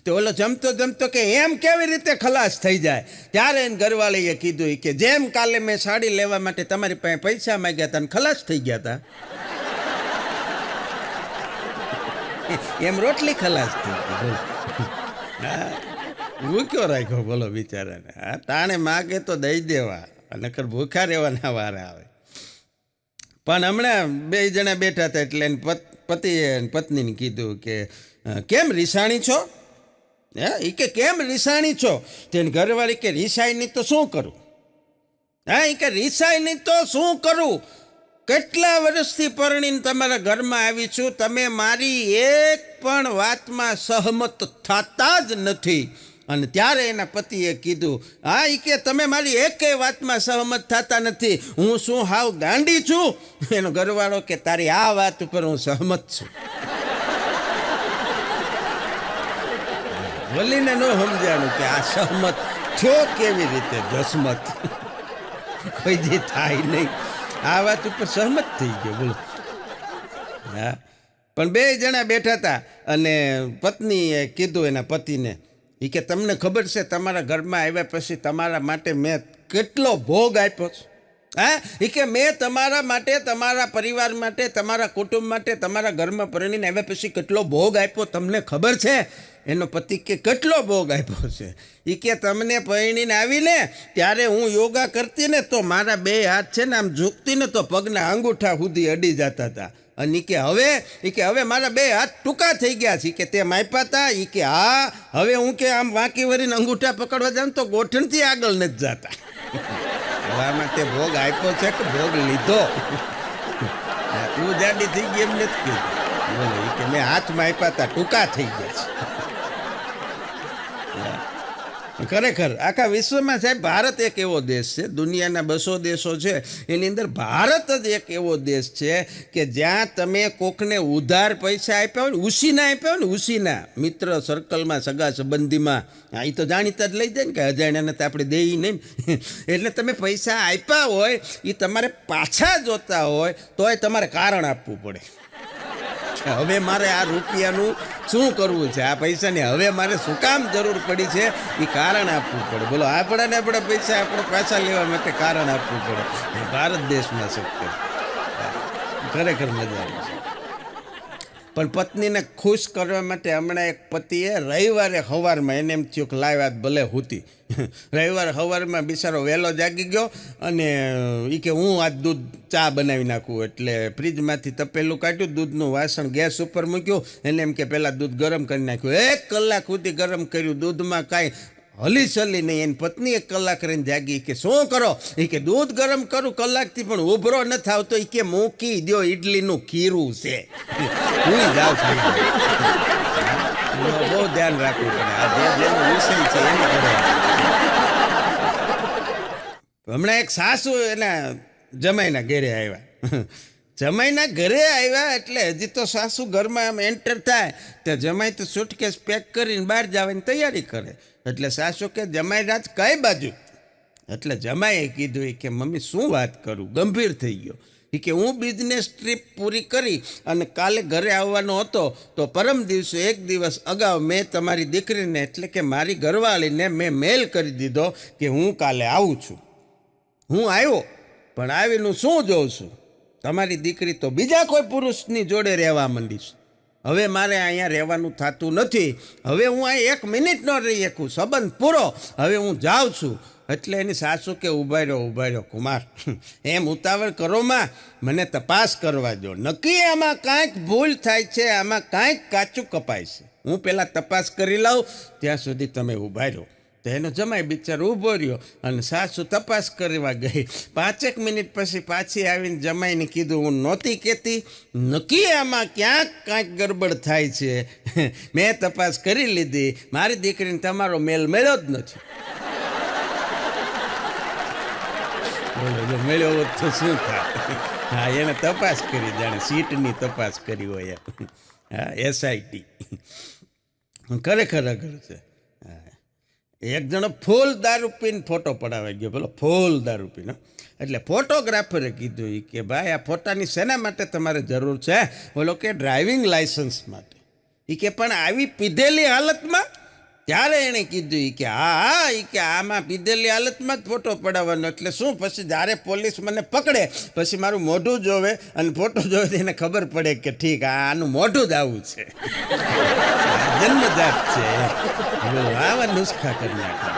તો ઓલો જમતો જમતો કે એમ કેવી રીતે ખલાસ થઈ જાય? ત્યારે એને ઘરવાળીએ કીધું કે જેમ કાલે મેં સાડી લેવા માટે તમારી પાસે પૈસા માંગ્યા હતા ને ખલાસ થઈ ગયા હતા, એમ રોટલી ખલાસ થઈ ગઈ. હા ભૂખ્યો રાખ્યો બોલો બિચારાને. હા તાણે માગે તો દઈ દેવા, નકર ભૂખ્યા રહેવાના વારા આવે. પણ હમણાં બે જણા બેઠા હતા એટલે પતિએ પત્નીને કીધું કે કેમ રીસાણી છો? હે એ કે કેમ રીસાણી છો? તેને ઘરવાળી કે રીસાઈ નહીં તો શું કરું? હા એ કે રીસાઈ નહીં તો શું કરું? કેટલા વર્ષથી પરણીને તમારા ઘરમાં આવી છું, તમે મારી એક પણ વાતમાં સહમત થતા જ નથી. અને ત્યારે એના પતિએ કીધું હા એ કે તમે મારી એકેય વાતમાં સહમત થતા નથી, હું શું હાવ ગાંડી છું? એનો ઘરવાળો કે તારી આ વાત ઉપર હું સહમત છું. વલીને ન સમજાણું કે આ સહમત થયો કેવી રીતે? જસમત કોઈ દી થાય નહીં. આ વાત ઉપર સહમત થઈ ગયો બોલો. હા પણ બે જણા બેઠા હતા અને પત્નીએ કીધું એના પતિને એ કે તમને ખબર છે તમારા ઘરમાં આવ્યા પછી તમારા માટે મેં કેટલો ભોગ આપ્યો છે? હા એ કે મેં તમારા માટે, તમારા પરિવાર માટે, તમારા કુટુંબ માટે, તમારા ઘરમાં પરણીને આવ્યા પછી કેટલો ભોગ આપ્યો તમને ખબર છે? એનો પતિ કે કેટલો ભોગ આપ્યો છે? એ કે તમને પરણીને આવીને ત્યારે હું યોગા કરતી ને તો મારા બે હાથ છે ને આમ ઝૂકતી ને તો પગના અંગૂઠા સુધી અડી જતા હતા. અને એ કે હવે મારા બે હાથ ટૂંકા થઈ ગયા છે કે તે માપ્યા હતા. એ કે હા હવે હું કે આમ વાંકી વળીને અંગૂઠા પકડવા જાઉં તો ગોઠણથી આગળ નથી જતા. આમાં તે ભોગ આપ્યો છે કે ભોગ લીધો? તું જાડી થઈ ગઈ એમ નથી કીધું. બોલો એ કે મેં હાથમાં આપ્યા હતા, ટૂંકા થઈ ગયા છે. ખરેખર આખા વિશ્વમાં સાહેબ ભારત એક એવો દેશ છે, દુનિયાના 200 દેશો છે એની અંદર ભારત જ એક એવો દેશ છે કે જ્યાં તમે કોકને ઉધાર પૈસા આપ્યા હોય ને, ઉસીના આપ્યા હોય ને, ઉસીના મિત્ર સર્કલમાં, સગા સંબંધીમાં, હા એ તો જાણીતા જ લઈ જાય ને કે અજાણ્યાને તો આપણે દેઈ નહીં. એટલે તમે પૈસા આપ્યા હોય એ તમારે પાછા જોતા હોય તોય તમારે કારણ આપવું પડે. હવે મારે આ રૂપિયાનું શું કરવું છે, આ પૈસાની હવે મારે શું કામ જરૂર પડી છે એ કારણ આપવું પડે. બોલો આપણે પૈસા આપણે પાછા લેવા માટે કારણ આપવું પડે. ભારત દેશમાં શક્ય ખરેખર મજા આવે છે. પણ પત્નીને ખુશ કરવા માટે હમણાં એક પતિએ રવિવારે સવારમાં એને એમ થયું કે લાવ વાત ભલે હોતી. રવિવારે સવારમાં બિચારો વહેલો જાગી ગયો અને એ કે હું આજ દૂધ ચા બનાવી નાખું. એટલે ફ્રીજમાંથી તપેલું કાઢ્યું, દૂધનું વાસણ ગેસ ઉપર મૂક્યું, એને એમ કે પહેલાં દૂધ ગરમ કરી નાખ્યું. 1 કલાક સુધી ગરમ કર્યું, દૂધમાં કાંઈ હલી ચલી નહીં. એની પત્ની 1 કલાક રહીને જાગી કે શું કરો? એ કે દૂધ ગરમ કરું કલાકથી પણ ઉભરો નથી આવતો. એ કે મૂકી દો, ઇડલીનું ખીરું છે, હું જાઉં છું. બહુ ધ્યાન રાખવું પડે. આ જેનો વિષય છે એને કરવા. હમણાં એક સાસુ એના જમાઈના ઘરે આવ્યા. જમાઈના ઘરે આવ્યા એટલે હજી તો સાસુ ઘરમાં આમ એન્ટર થાય તો જમાઈ તો સુટકેસ પેક કરીને બહાર જવાની તૈયારી કરે. એટલે સાસુ કે જમાઈ રાત કઈ બાજુ? એટલે જમાઈએ કીધું કે મમ્મી શું વાત કરું, ગંભીર થઈ ગયો. એ કે હું બિઝનેસ ટ્રીપ પૂરી કરી અને કાલે ઘરે આવવાનો હતો તો પરમ દિવસે એક દિવસ અગાઉ મેં તમારી દીકરીને એટલે કે મારી ઘરવાળીને મેં મેલ કરી દીધો કે હું કાલે આવું છું. હું આવ્યો પણ આવીને શું જોઉં છું, તમારી દીકરી તો બીજા કોઈ પુરુષની જોડે રહેવા માંડી છે. હવે મારે અહીંયા રહેવાનું થતું નથી. હવે હું અહીં 1 મિનિટ ન રહી શકું, સંબંધ પૂરો, હવે હું જાઉં છું. એટલે એની સાસુ કે ઊભા રહ્યો કુમાર, એમ ઉતાવળ કરોમાં, મને તપાસ કરવા દો. નક્કી આમાં કાંઈક ભૂલ થાય છે, આમાં કાંઈક કાચું કપાય છે. હું પહેલાં તપાસ કરી લઉં, ત્યાં સુધી તમે ઊભા રહ્યો. તો એનો જમાઈ બિચારો ઊભો રહ્યો અને સાસુ તપાસ કરવા ગઈ. 5 મિનિટ પછી પાછી આવીને જમાઈને કીધું, હું નહોતી કહેતી, નક્કી આમાં ક્યાંક કાંઈક ગડબડ થાય છે. મેં તપાસ કરી લીધી, મારી દીકરીને તમારો મેલ મળ્યો જ નથી. મળ્યો હોત તો શું થાય? હા, એને તપાસ કરી, જાણે સીટની તપાસ કરી હોય. હા, SIT ખરેખર અઘરું છે. એક જણો ફૂલ દારૂ પીને ફોટો પડાવવા ગયો, બોલો, ફૂલ દારૂ પીને. એટલે ફોટોગ્રાફરે કીધું કે ભાઈ, આ ફોટાની શેના માટે તમારે જરૂર છે? બોલો કે ડ્રાઇવિંગ લાઇસન્સ માટે. એ કે પણ આવી પીધેલી હાલતમાં? ત્યારે એણે કીધું કે હા, એ કે આમાં પીધેલી હાલતમાં જ ફોટો પડાવવાનો. એટલે શું, પછી જ્યારે પોલીસ મને પકડે પછી મારું મોઢું જોવે અને ફોટો જોવે એને ખબર પડે કે ઠીક, આનું મોઢું જ આવું છે, જન્મજાત છે. આવા નુસ્ખા કરી નાખે.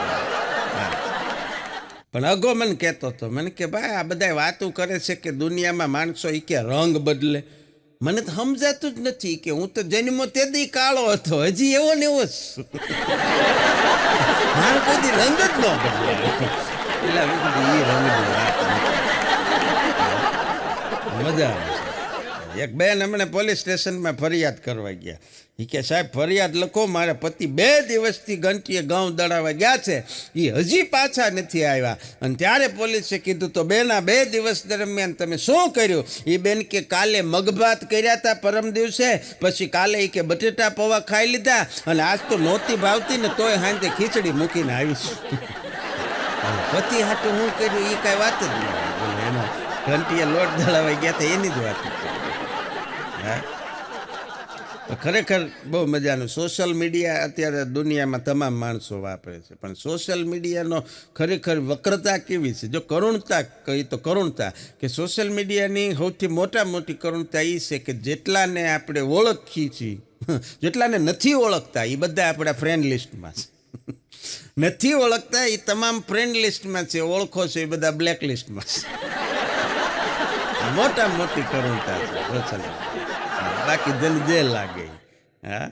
પણ અગો મને કહેતો હતો, મને કે ભાઈ, આ બધા વાતું કરે છે કે દુનિયામાં માણસો એ કે રંગ બદલે. મને તો સમજાતું જ નથી કે હું તો જન્મો તે દી કાળો હતો, હજી એવો ને એવો જ મારો કોઈ દી રંગ જ ન બદલે. એટલે એ રંગની વાત મજા આવે. એક બેન હમણાં પોલીસ સ્ટેશનમાં ફરિયાદ કરવા ગયા. એ કે સાહેબ, ફરિયાદ લખો, મારા પતિ 2 દિવસથી ઘંટીએ ઘઉં દળાવવા ગયા છે, એ હજી પાછા નથી આવ્યા. અને ત્યારે પોલીસે કીધું, તો બેના 2 દિવસ દરમિયાન તમે શું કર્યું? એ બેન કે કાલે મગભાત કર્યા હતા પરમ દિવસે, પછી કાલે એ કે બટેટા પૌવા ખાઈ લીધા, અને આજ તો નહોતી ભાવતી ને તોય સાંજે ખીચડી મૂકીને આવીશ. પતિ હાટું હું કર્યું એ કાંઈ વાત જ નહીં. એનો ઘંટીએ લોટ દળાવા ગયા હતા એની જ વાત. હા, ખરેખર બહુ મજાનું. સોશિયલ મીડિયા અત્યારે દુનિયામાં તમામ માણસો વાપરે છે, પણ સોશિયલ મીડિયાનો ખરેખર વક્રતા કેવી છે? જો કરુણતા કહી તો કરુણતા, કે સોશિયલ મીડિયાની સૌથી મોટી કરુણતા એ છે કે જેટલાને આપણે ઓળખીએ છીએ, જેટલાને નથી ઓળખતા એ બધા આપણા ફ્રેન્ડ લિસ્ટમાં છે. નથી ઓળખતા એ તમામ ફ્રેન્ડ લિસ્ટમાં છે, ઓળખો છે એ બધા બ્લેક લિસ્ટમાં છે. મોટી કરુણતા છે. બાકી જન જે લાગે. હા,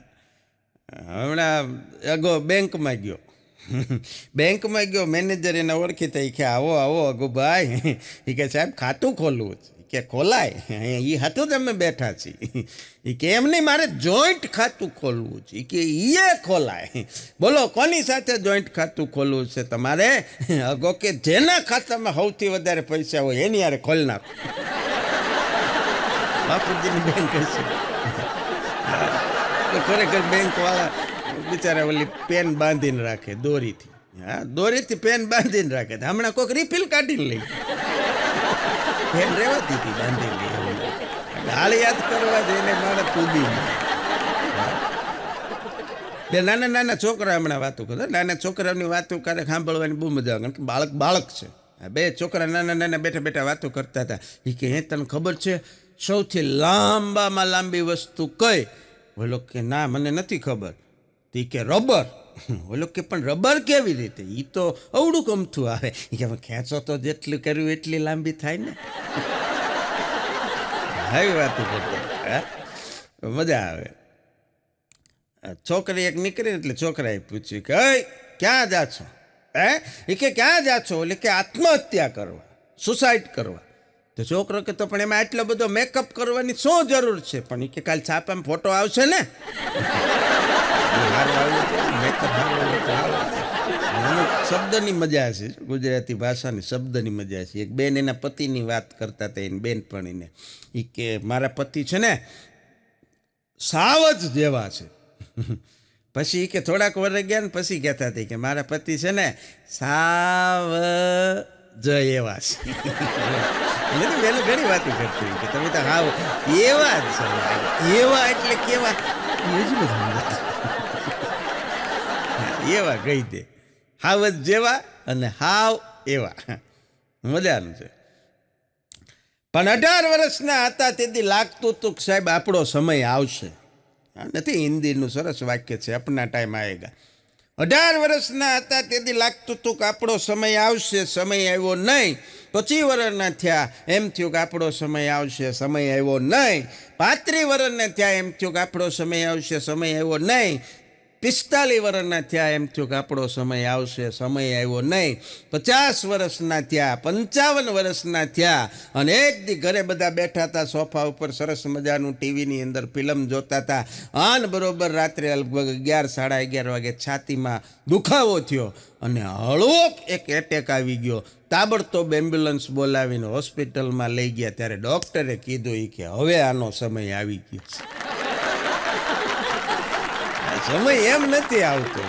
હમણાં અગો બેંકમાં ગયો, મેનેજર એને ઓળખીતા. એ કે આવો અગુભાઈ. એ કે સાહેબ, ખાતું ખોલવું છે. કે ખોલાય, એ હાથું જ અમે બેઠા છીએ. એ કે એમ નહીં, મારે જોઈન્ટ ખાતું ખોલવું છે. એ કે એ ખોલાય. બોલો, કોની સાથે જોઈન્ટ ખાતું ખોલવું છે તમારે? અગો કે જેના ખાતામાં સૌથી વધારે પૈસા હોય એની યારે ખોલી નાખો. બાપુજીની બેંક હશે. ખરેખર બેંકવાળા બિચારા ઓલી પેન બાંધીને રાખે દોરીથી. હા, દોરીથી પેન બાંધીને રાખે. હમણાં કોઈક રિફિલ કાઢીને લઈ, પેન રહેવાતી હતી બાંધીને લઈ. હાલ યાદ કરવા જઈને મારે કૂદી. બે નાના છોકરા હમણાં વાતો કરે. નાના છોકરાઓની વાતો ક્યારેક સાંભળવાની બહુ મજા આવે, કારણ કે બાળક છે. 2 છોકરા નાના બેઠા વાતો કરતા હતા. એ કે તને ખબર છે સૌથી લાંબામાં લાંબી વસ્તુ કઈ? બોલો કે ના, મને નથી ખબર. તે કે રબર. બોલો કે પણ રબર કેવી રીતે? એ તો અવડું ગમતું આવે. એ કે ખેંચો તો જેટલું કર્યું એટલી લાંબી થાય ને. આવી વાતો કરતા. મજા આવે. છોકરી એક નીકળી એટલે છોકરાએ પૂછ્યું કે ક્યાં જા છો? એ કે ક્યાં જા છો? એટલે કે આત્મહત્યા કરવા, સુસાઇડ કરવા. તો છોકરો કે તો પણ એમાં આટલો બધો મેકઅપ કરવાની શું જરૂર છે? પણ એ કે કાલ છાપામાં ફોટો આવશે ને. શબ્દની મજા છે, ગુજરાતી ભાષાની શબ્દની મજા છે. એક બેન એના પતિની વાત કરતા હતા, એને બેનપણીને. એ કે મારા પતિ છે ને સાવ જ જેવા છે. પછી કે થોડાક વર્ષ ગયા ને પછી કહેતા હતા કે મારા પતિ છે ને સાવ જ એવા છે. મેં તો બેનો ઘણી વાતો કરતી હોય કે તમે તો હાવ એવા જ છો. એવા એટલે કેવા એ જ બધું નથી. એવા કહી દે, હાવ જ જેવા અને હાવ એવા. મજાનું છે. પણ 18 વર્ષના હતા તેથી લાગતું હતું કે સાહેબ આપણો સમય આવશે. નથી, હિન્દીનું સરસ વાક્ય છે, અપના ટાઈમ આએગા. 18 વર્ષના હતા તેથી લાગતું હતું કે આપણો સમય આવશે, સમય આવ્યો નહીં. 25 વર્ષના થયા એમ થયું કે આપણો સમય આવશે, સમય આવ્યો નહીં. 35 વર્ષના થયા એમ થયું કે આપણો સમય આવશે, સમય આવ્યો નહીં. 45 વર્ષના થયા એમ થયું કે આપણો સમય આવશે, સમય આવ્યો નહીં. 50 વર્ષના થયા, 55 વર્ષના થયા અને એક દી ઘરે બધા બેઠા હતા સોફા ઉપર, સરસ મજાનું ટીવીની અંદર ફિલ્મ જોતા હતા. આન બરોબર રાત્રે લગભગ 11, 11:30 વાગે છાતીમાં દુખાવો થયો અને હળવોક એક એટેક આવી ગયો. તાબડતોબ એમ્બ્યુલન્સ બોલાવીને હોસ્પિટલમાં લઈ ગયા. ત્યારે ડૉક્ટરે કીધું કે હવે આનો સમય આવી ગયો છે. સમય એમ નથી આવતો.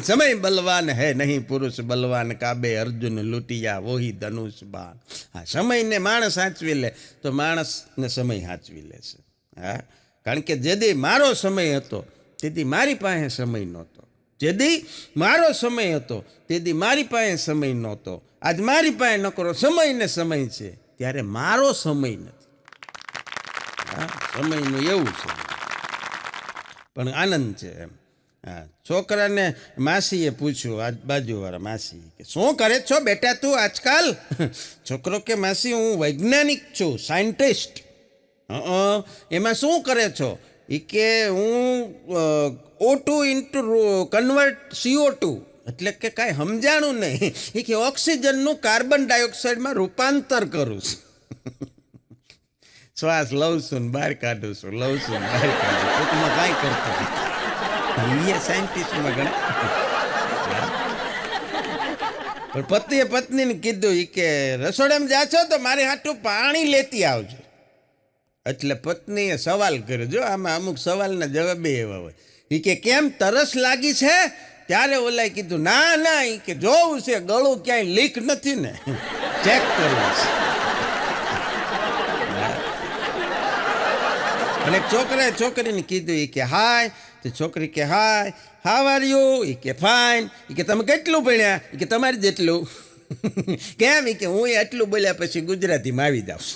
સમય બલવાન હે નહીં પુરુષ બલવાન, કાબે અર્જુન લૂંટિયા વોહી ધનુષ બાણ. હા, સમયને માણસ સાચવી લે તો માણસને સમય સાચવી લે છે. હા, કારણ કે જેદી મારો સમય હતો તેથી મારી પાસે સમય નહોતો. જેદી મારો સમય હતો તેથી મારી પાસે સમય નહોતો. આજ મારી પાસે નકરો સમય ને સમય છે ત્યારે મારો સમય નથી. હા, સમયનું એવું છે. પણ આનંદ છે એમ. હા, છોકરાને માસીએ પૂછ્યું, આજ બાજુવાળા માસી, કે શું કરે છો બેટા તું આજકાલ? છોકરો કે માસી હું વૈજ્ઞાનિક છું, સાયન્ટિસ્ટ. એમાં શું કરે છો? એ કે હું O2 ઇન્ટુ કન્વર્ટ CO2. એટલે કે કાંઈ સમજાણું નહીં. એ કે ઓક્સિજનનું કાર્બન ડાયોક્સાઇડમાં રૂપાંતર કરું છું. શ્વાસ લઉં છું ને બહાર કાઢું છું, લઉં છું ને બહાર કાઢું. ટૂંકમાં કાંઈ કરતો એ સાયન્ટિસ્ટમાં ગણે. પણ પતિએ પત્નીને કીધું કે રસોડામાં જા છો તો મારી હાટું પાણી લેતી આવજો. એટલે પત્નીએ સવાલ કર્યો. જો આમાં અમુક સવાલના જવાબ એવા હોય. એ કે કેમ તરસ લાગી છે? ત્યારે ઓલાએ કીધું ના ના, એ કે જોવું છે ગળું ક્યાંય લીક નથી ને, ચેક કરવું છે. અને છોકરાએ છોકરીને કીધું એ કે હાય. તો છોકરી કે હાય, હાવ આર યુ? એ કે ફાઇન. એ કે તમે કેટલું ભણ્યા? એ કે તમારે જેટલું. કેમ? એ કે હું એટલું બોલ્યા પછી ગુજરાતીમાં આવી જાઉં,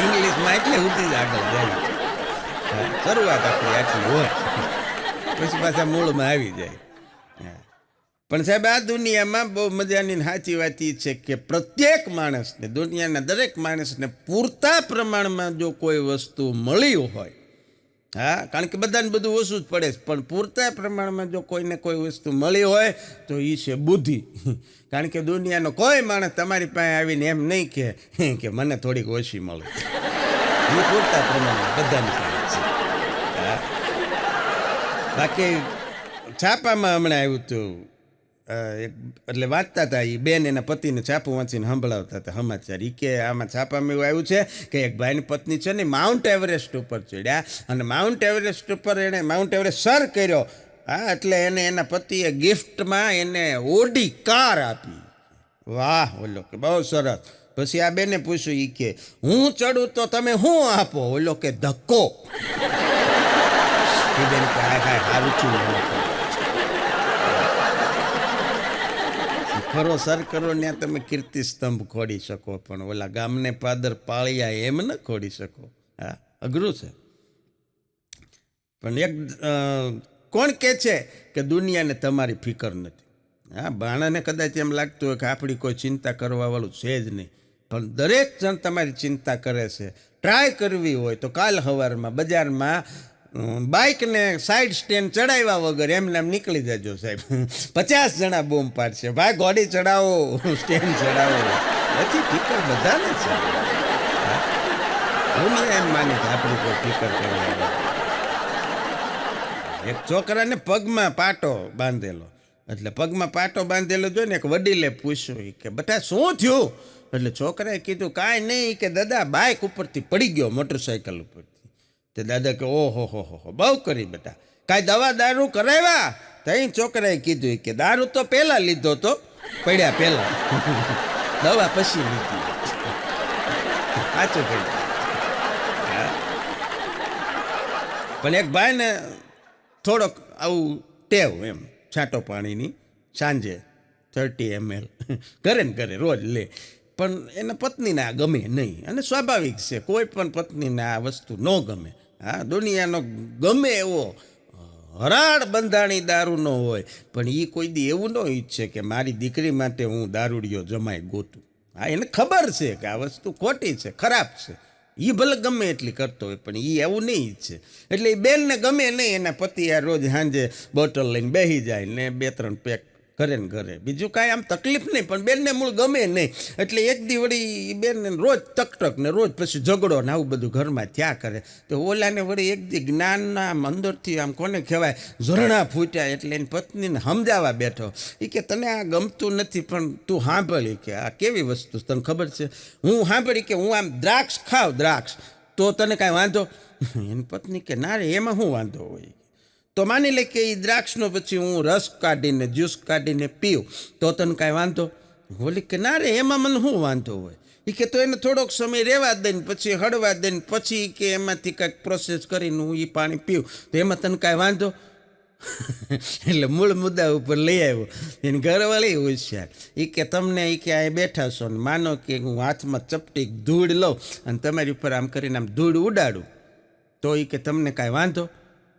ઇંગ્લિશમાં એટલે સુધી જ આગળ જાય. શરૂઆત આપણી આટલી હોય પછી પાછા મૂળમાં આવી જાય. પણ સાહેબ આ દુનિયામાં બહુ મજાની સાચી વાત એ છે કે પ્રત્યેક માણસને, દુનિયાના દરેક માણસને પૂરતા પ્રમાણમાં જો કોઈ વસ્તુ મળી હોય, હા, કારણ કે બધાને બધું ઓછું જ પડે છે, પણ પૂરતા પ્રમાણમાં જો કોઈને કોઈ વસ્તુ મળી હોય તો એ છે બુદ્ધિ. કારણ કે દુનિયાનો કોઈ માણસ તમારી પાસે આવીને એમ નહીં કે મને થોડીક ઓછી મળે. એ પૂરતા પ્રમાણમાં બધાની પાસે છે. બાકી છાપામાં હમણાં આવ્યું હતું, એટલે વાંચતા હતા એ બેન એના પતિને છાપું વાંચીને સંભળાવતા હતા સમાચાર. એ કે આમાં છાપામાં એવું આવ્યું છે કે એક ભાઈની પત્ની છે ને માઉન્ટ એવરેસ્ટ ઉપર ચડ્યા અને માઉન્ટ એવરેસ્ટ ઉપર એણે માઉન્ટ એવરેસ્ટ સર કર્યો. હા, એટલે એને એના પતિએ ગિફ્ટમાં એને ઓડી કાર આપી. વાહ, ઓલો કે બહુ સરસ. પછી આ બેને પૂછ્યું, એ કે હું ચડું તો તમે શું આપો? ઓલો કે ધક્કો. એ બેન કે હા હા સારું છું. ખરો સર કરો ત્યાં તમે કીર્તિ સ્તંભ ખોડી શકો, પણ ઓલા ગામને પાદર પાળિયા એમ ન ખોડી શકો. હા, અઘરું છે. પણ એક કોણ કહે છે કે દુનિયાને તમારી ફિકર નથી? હા, બાણાને કદાચ એમ લાગતું હોય કે આપણી કોઈ ચિંતા કરવાવાળું છે જ નહીં, પણ દરેક જણ તમારી ચિંતા કરે છે. ટ્રાય કરવી હોય તો કાલ સવારમાં બજારમાં બાઇકને સાઈડ સ્ટેન્ડ ચડાવ્યા વગર એમને નીકળી જજો સાહેબ. 50 જણા બૂમ પાડશે, ભાઈ ગાડી ચડાવો, સ્ટેન્ડ ચડાવો. એથી ફિકર બધાને છે. હું એમ માની કે આપણી કોઈ ફિકર કરવા. એક છોકરાને પગમાં પાટો બાંધેલો, એટલે પગમાં પાટો બાંધેલો જોઈને એક વડીલે પૂછ્યું કે બેટા શું થયું? એટલે છોકરાએ કીધું કાંઈ નહીં, કે દાદા બાઇક ઉપરથી પડી ગયો, મોટરસાઇકલ ઉપરથી. તે દાદા કે ઓહો હો હો બહુ કરી બેટા, કાંઈ દવા દારૂ કરાવ્યા? તો અહીં છોકરાએ કીધું કે દારૂ તો પહેલાં લીધો તો, પડ્યા પહેલાં, દવા પછી લીધી. સાચું કહ્યું. હા. પણ એક ભાઈને થોડોક આવું ટેવ એમ છાંટો પાણીની સાંજે 30 ml ઘરે ને ઘરે રોજ લે, પણ એના પત્નીને આ ગમે નહીં. અને સ્વાભાવિક છે, કોઈ પણ પત્નીને આ વસ્તુ ન ગમે. હા, દુનિયાનો ગમે એવો હરાડ બંધાણી દારૂ ન હોય, પણ એ કોઈ દી એવું ન ઈચ્છે કે મારી દીકરી માટે હું દારૂડિયો જમાઈ ગોતું. હા, એને ખબર છે કે આ વસ્તુ ખોટી છે, ખરાબ છે. એ ભલે ગમે એટલી કરતો હોય, પણ એ એવું નહીં ઈચ્છે. એટલે એ બેનને ગમે નહીં, એના પતિ આ રોજ સાંજે બોટલ લઈને બેસી જાય ને 2-3 પેક ઘરે ને ઘરે. બીજું કાંઈ આમ તકલીફ નહીં, પણ બેનને મૂળ ગમે નહીં. એટલે એક દી વળી બેનને રોજ તકટક ને રોજ પછી ઝઘડો ને આવું બધું ઘરમાં થયા કરે. તો ઓલાને વળી એક દી જ્ઞાનના આમ અંદરથી આમ કોને કહેવાય ઝરણા ફૂટ્યા. એટલે એની પત્નીને સમજાવવા બેઠો. એ કે તને આ ગમતું નથી, પણ તું સાંભળી કે આ કેવી વસ્તુ તને ખબર છે. હું સાંભળી કે હું આમ દ્રાક્ષ ખાવ, દ્રાક્ષ તો તને કાંઈ વાંધો? એની પત્ની કે ના રે, એમાં શું વાંધો હોય? તો માની લે કે એ દ્રાક્ષનો પછી હું રસ કાઢીને જ્યુસ કાઢીને પીવું તો તને કાંઈ વાંધો? બોલી કે ના રે, એમાં મને શું વાંધો હોય? એ કે તો એને થોડોક સમય રહેવા દઈને પછી હળવા દઈને પછી કે એમાંથી કાંઈક પ્રોસેસ કરીને હું એ પાણી પીવું તો એમાં તને કાંઈ વાંધો? એટલે મૂળ મુદ્દા ઉપર લઈ આવ્યો. એની ઘરવાળી હોશિયાર. એ કે તમને એ કે અહીં બેઠા છો ને માનો કે હું હાથમાં ચપટી ધૂળ લઉં અને તમારી ઉપર આમ કરીને આમ ધૂળ ઉડાડું તો એ કે તમને કાંઈ વાંધો?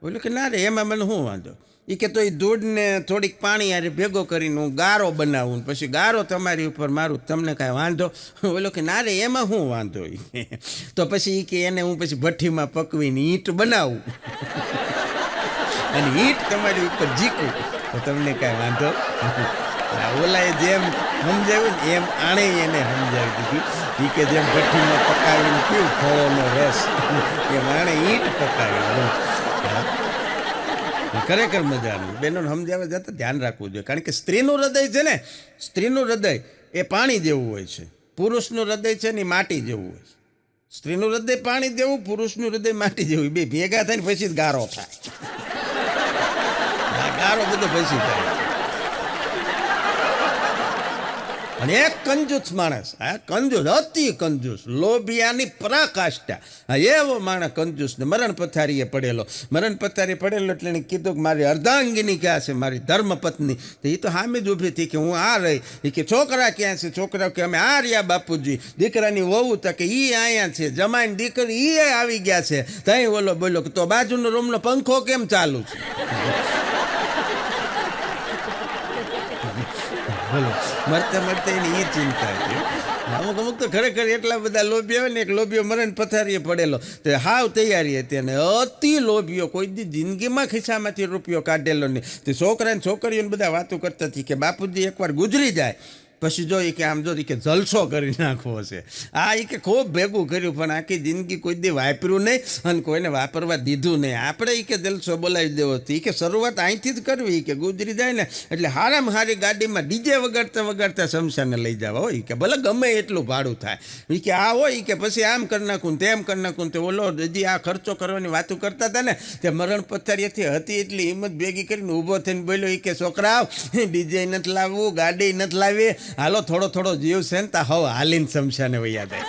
બોલે કે ના રે, એમાં મને શું વાંધો? એ કે તો એ દૂધને થોડીક પાણી યારે ભેગો કરીને હું ગારો બનાવું પછી ગારો તમારી ઉપર મારું, તમને કાંઈ વાંધો? બોલો કે ના રે, એમાં શું વાંધો? તો પછી એ કે એને હું પછી ભઠ્ઠીમાં પકવીને ઈંટ બનાવું અને ઈંટ તમારી ઉપર જીકું તો તમને કાંઈ વાંધો? ઓલાએ જેમ સમજાવ્યું ને એમ આણે એને સમજાવી દીધું. એ કે જેમ ભઠ્ઠીમાં પકાવીને પીવું ફળોનો રસ, એમ આણે ઈંટ પકાવી. ખરેખર મજાનું. બહેનોને સમજાવવા જતાં ધ્યાન રાખવું જોઈએ, કારણ કે સ્ત્રીનું હૃદય છે ને, સ્ત્રીનું હૃદય એ પાણી જેવું હોય છે, પુરુષનું હૃદય છે ને માટી જેવું હોય છે. સ્ત્રીનું હૃદય પાણી જેવું, પુરુષનું હૃદય માટી જેવું. બે ભેગા થઈને પછી જ ગારો થાય. ગારો બધો પછી થાય. અને એક કંજૂસ માણસ, હા કંજૂસ, અતિ કંજૂસ, લોભિયાની પરાકાષ્ઠા. હા, એવો માણસ કંજૂસ ને મરણ પથારીએ પડેલો. મરણ પથારીએ પડેલો એટલે એને કીધું કે મારી અર્ધાંગીની ક્યાં છે, મારી ધર્મપત્ની? તો એ તો સામે જ ઊભી હતી કે હું આ રહી. એ કે છોકરા ક્યાં છે? છોકરા કે અમે આ રહ્યા બાપુજી. દીકરાની વહુ તો કે એ અહીંયા છે, જમાઈને દીકરી એ આવી ગયા છે. તઈ ઓલો બોલો કે તો બાજુનો રૂમનો પંખો કેમ ચાલુ છે? બોલો, મરતા મરતા એની એ ચિંતા છે. અમુક અમુક તો ખરેખર એટલા બધા લોભી આવે ને. એક લોભીઓ મરણ પથારીએ પડેલો, તે હાવ તૈયારી હતી અને અતિ લોભીઓ કોઈ દી જિંદગીમાં ખિસ્સામાંથી રૂપિયો કાઢેલો નહીં. તે છોકરાને છોકરીઓને બધા વાતો કરતા હતી કે બાપુજી એકવાર ગુજરી જાય પછી જો કે આમ જો કે જલસો કરી નાખવો છે. આ એ કે ખૂબ ભેગું કર્યું પણ આખી જિંદગી કોઈ દી વાપર્યું નહીં અને કોઈને વાપરવા દીધું નહીં. આપણે એ કે જલસો બોલાવી દેવો હતો. એ કે શરૂઆત અહીંથી જ કરવી, કે ગુજરી જાય ને એટલે હારામાં હારી ગાડીમાં ડીજે વગાડતા વગાડતા શમશાને લઈ જવા હોય. કે ભલે ગમે એટલું ભાડું થાય. એ કે આ હોય કે પછી આમ કરી નાખું તેમ કરી નાખું. તે ઓલો હજી આ ખર્ચો કરવાની વાતો કરતા હતા ને, તે મરણ પથારીએથી હતી એટલી હિંમત ભેગી કરીને ઊભો થઈને બોલ્યો. એ કે છોકરાઓ, ડીજે નથી લાવવું, ગાડી નથી લાવી, હાલો થોડો થોડો જીવ છે ને તા હવે હાલીને શમશાને વૈયા જાય.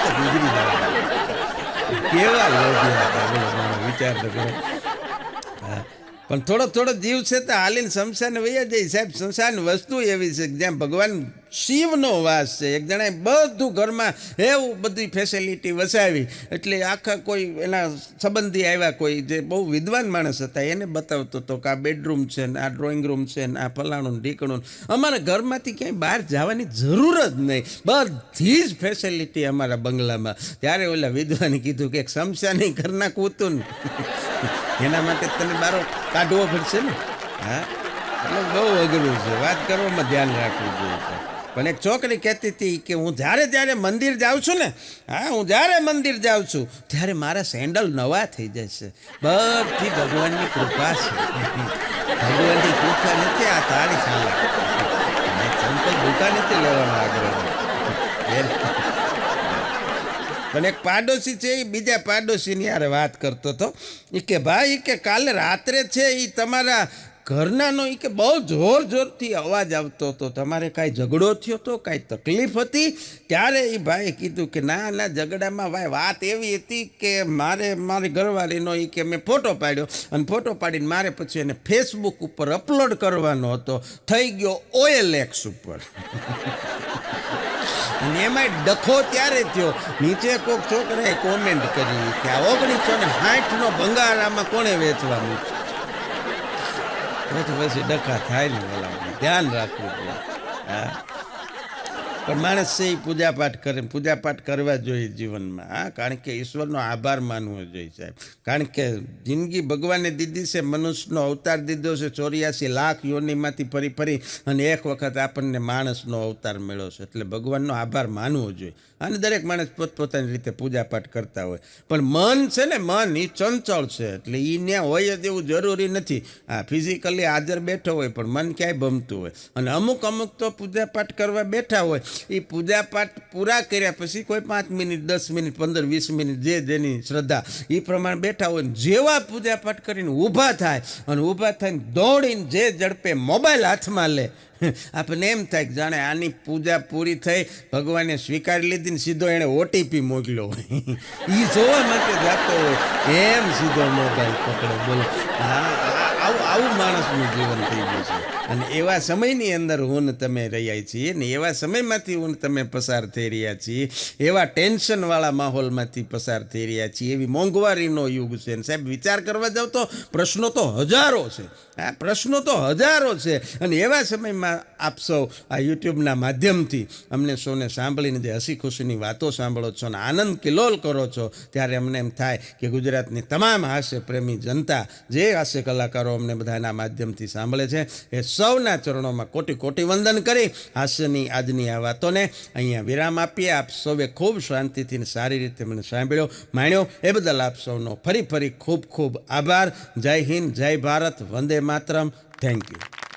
તો ગુજરી જાય. કેવા લોભી હતા, વિચાર તો કરો. પણ થોડો થોડો જીવ છે તો હાલીને શમશાને વૈયા જાય. સાહેબ, શમશાન વસ્તુ એવી છે જ્યાં ભગવાન શિવનો વાસ છે. એક જણાએ બધું ઘરમાં એવું બધી ફેસિલિટી વસાવી એટલે આખા કોઈ એના સંબંધી આવ્યા કોઈ જે બહુ વિદ્વાન માણસ હતા એને બતાવતો હતો કે આ બેડરૂમ છે ને આ ડ્રોઈંગ રૂમ છે ને આ ફલાણું ઢીકણું. અમારા ઘરમાંથી ક્યાંય બહાર જવાની જરૂર જ નહીં, બધી જ ફેસિલિટી અમારા બંગલામાં. ત્યારે ઓલા વિદ્વાને કીધું કે એક શમશાને કરી નાખવું હતું ને એના માટે તને બારો કાઢવો પડશે ને. હા, એટલે બહુ અઘરું છે, વાત કરવામાં ધ્યાન રાખવું જોઈએ. પણ એક છોકરી કહેતી હતી કે હું જ્યારે મંદિર જાઉં છું ને, હા હું જ્યારે મંદિર જાઉં છું ત્યારે મારા સેન્ડલ નવા થઈ જાય છે. બધી ભગવાનની કૃપા છે. ભગવાનની કૃપા નથી, આ તારી સામે સંકલ્પ દુકાન નથી લેવાનો આગ્રહ. પણ એક પાડોશી છે એ બીજા પાડોશીની યારે વાત કરતો હતો. એ કે ભાઈ કે કાલે રાત્રે છે એ તમારા ઘરનાનો એ કે બહુ જોર જોરથી અવાજ આવતો હતો, તમારે કાંઈ ઝઘડો થયો તો, કાંઈ તકલીફ હતી? ત્યારે એ ભાઈએ કીધું કે ના ના, ઝઘડામાં ભાઈ વાત એવી હતી કે મારી ઘરવાળીનો એ કે મેં ફોટો પાડ્યો અને ફોટો પાડીને મારે પછી એને ફેસબુક ઉપર અપલોડ કરવાનો હતો, થઈ ગયો OLX ઉપર. અને એમાંય ડખો ત્યારે થયો, નીચે કોઈક છોકરાએ કોમેન્ટ કરી કે આ 1960નો ભંગાર આમાં કોણે વેચવાનું છે? પછી ડખા થાય ને, બોલા ધ્યાન રાખવું પડે. હા, પણ માણસ છે એ પૂજાપાઠ કરે, પૂજાપાઠ કરવા જોઈએ જીવનમાં. હા, કારણ કે ઈશ્વરનો આભાર માનવો જોઈએ સાહેબ. કારણ કે જિંદગી ભગવાને દીધી છે, મનુષ્યનો અવતાર દીધો છે, 84 લાખ યોનિમાંથી ફરી ફરી અને એક વખત આપણને માણસનો અવતાર મળ્યો છે, એટલે ભગવાનનો આભાર માનવો જોઈએ. અને દરેક માણસ પોતપોતાની રીતે પૂજાપાઠ કરતા હોય, પણ મન છે ને, મન એ ચંચળ છે, એટલે એ ત્યાં હોય જ એવું જરૂરી નથી. હા, ફિઝિકલી હાજર બેઠો હોય પણ મન ક્યાંય ભમતું હોય. અને અમુક તો પૂજાપાઠ કરવા બેઠા હોય, એ પૂજાપાઠ પૂરા કર્યા પછી કોઈ 5 મિનિટ 10 મિનિટ 15 20 મિનિટ જે જેની શ્રદ્ધા એ પ્રમાણે બેઠા હોય, જેવા પૂજાપાઠ કરીને ઊભા થાય અને ઊભા થઈને દોડીને જે ઝડપે મોબાઈલ હાથમાં લે, આપણને એમ થાય કે જાણે આની પૂજા પૂરી થઈ, ભગવાને સ્વીકારી લીધી ને સીધો એણે OTP મોકલ્યો હોય એ જોવા માટે જતો હોય એમ સીધો મોબાઈલ પકડે. બોલો, આવું માણસનું જીવન થઈ ગયું છે. અને એવા સમયની અંદર હું તમે રહ્યા છીએ ને, એવા સમયમાંથી હું તમે પસાર થઈ રહ્યા છીએ, એવા ટેન્શનવાળા માહોલમાંથી પસાર થઈ રહ્યા છીએ, એવી મોંઘવારીનો યુગ છે. અને સાહેબ વિચાર કરવા જાવ તો પ્રશ્નો તો હજારો છે. આ પ્રશ્નો તો હજારો છે. અને એવા સમયમાં આપ સૌ આ યુટ્યુબના માધ્યમથી અમને સૌને સાંભળીને જે હસી ખુશીની વાતો સાંભળો છો અને આનંદ કિલોલ કરો છો, ત્યારે અમને એમ થાય કે ગુજરાતની તમામ હાસ્ય પ્રેમી જનતા, જે હાસ્ય કલાકારો અમને બધાના માધ્યમથી સાંભળે છે, એ સૌના ચરણોમાં કોટી કોટી વંદન કરી હાસ્યની આજની આ વાતોને અહીંયા વિરામ આપીએ. આપ સૌએ ખૂબ શાંતિથી સારી રીતે મને સાંભળ્યો, માણ્યો, એ બદલ આપ સૌનો ફરી ખૂબ ખૂબ આભાર. જય હિન્દ, જય ભારત, વંદે માતરમ. Thank you.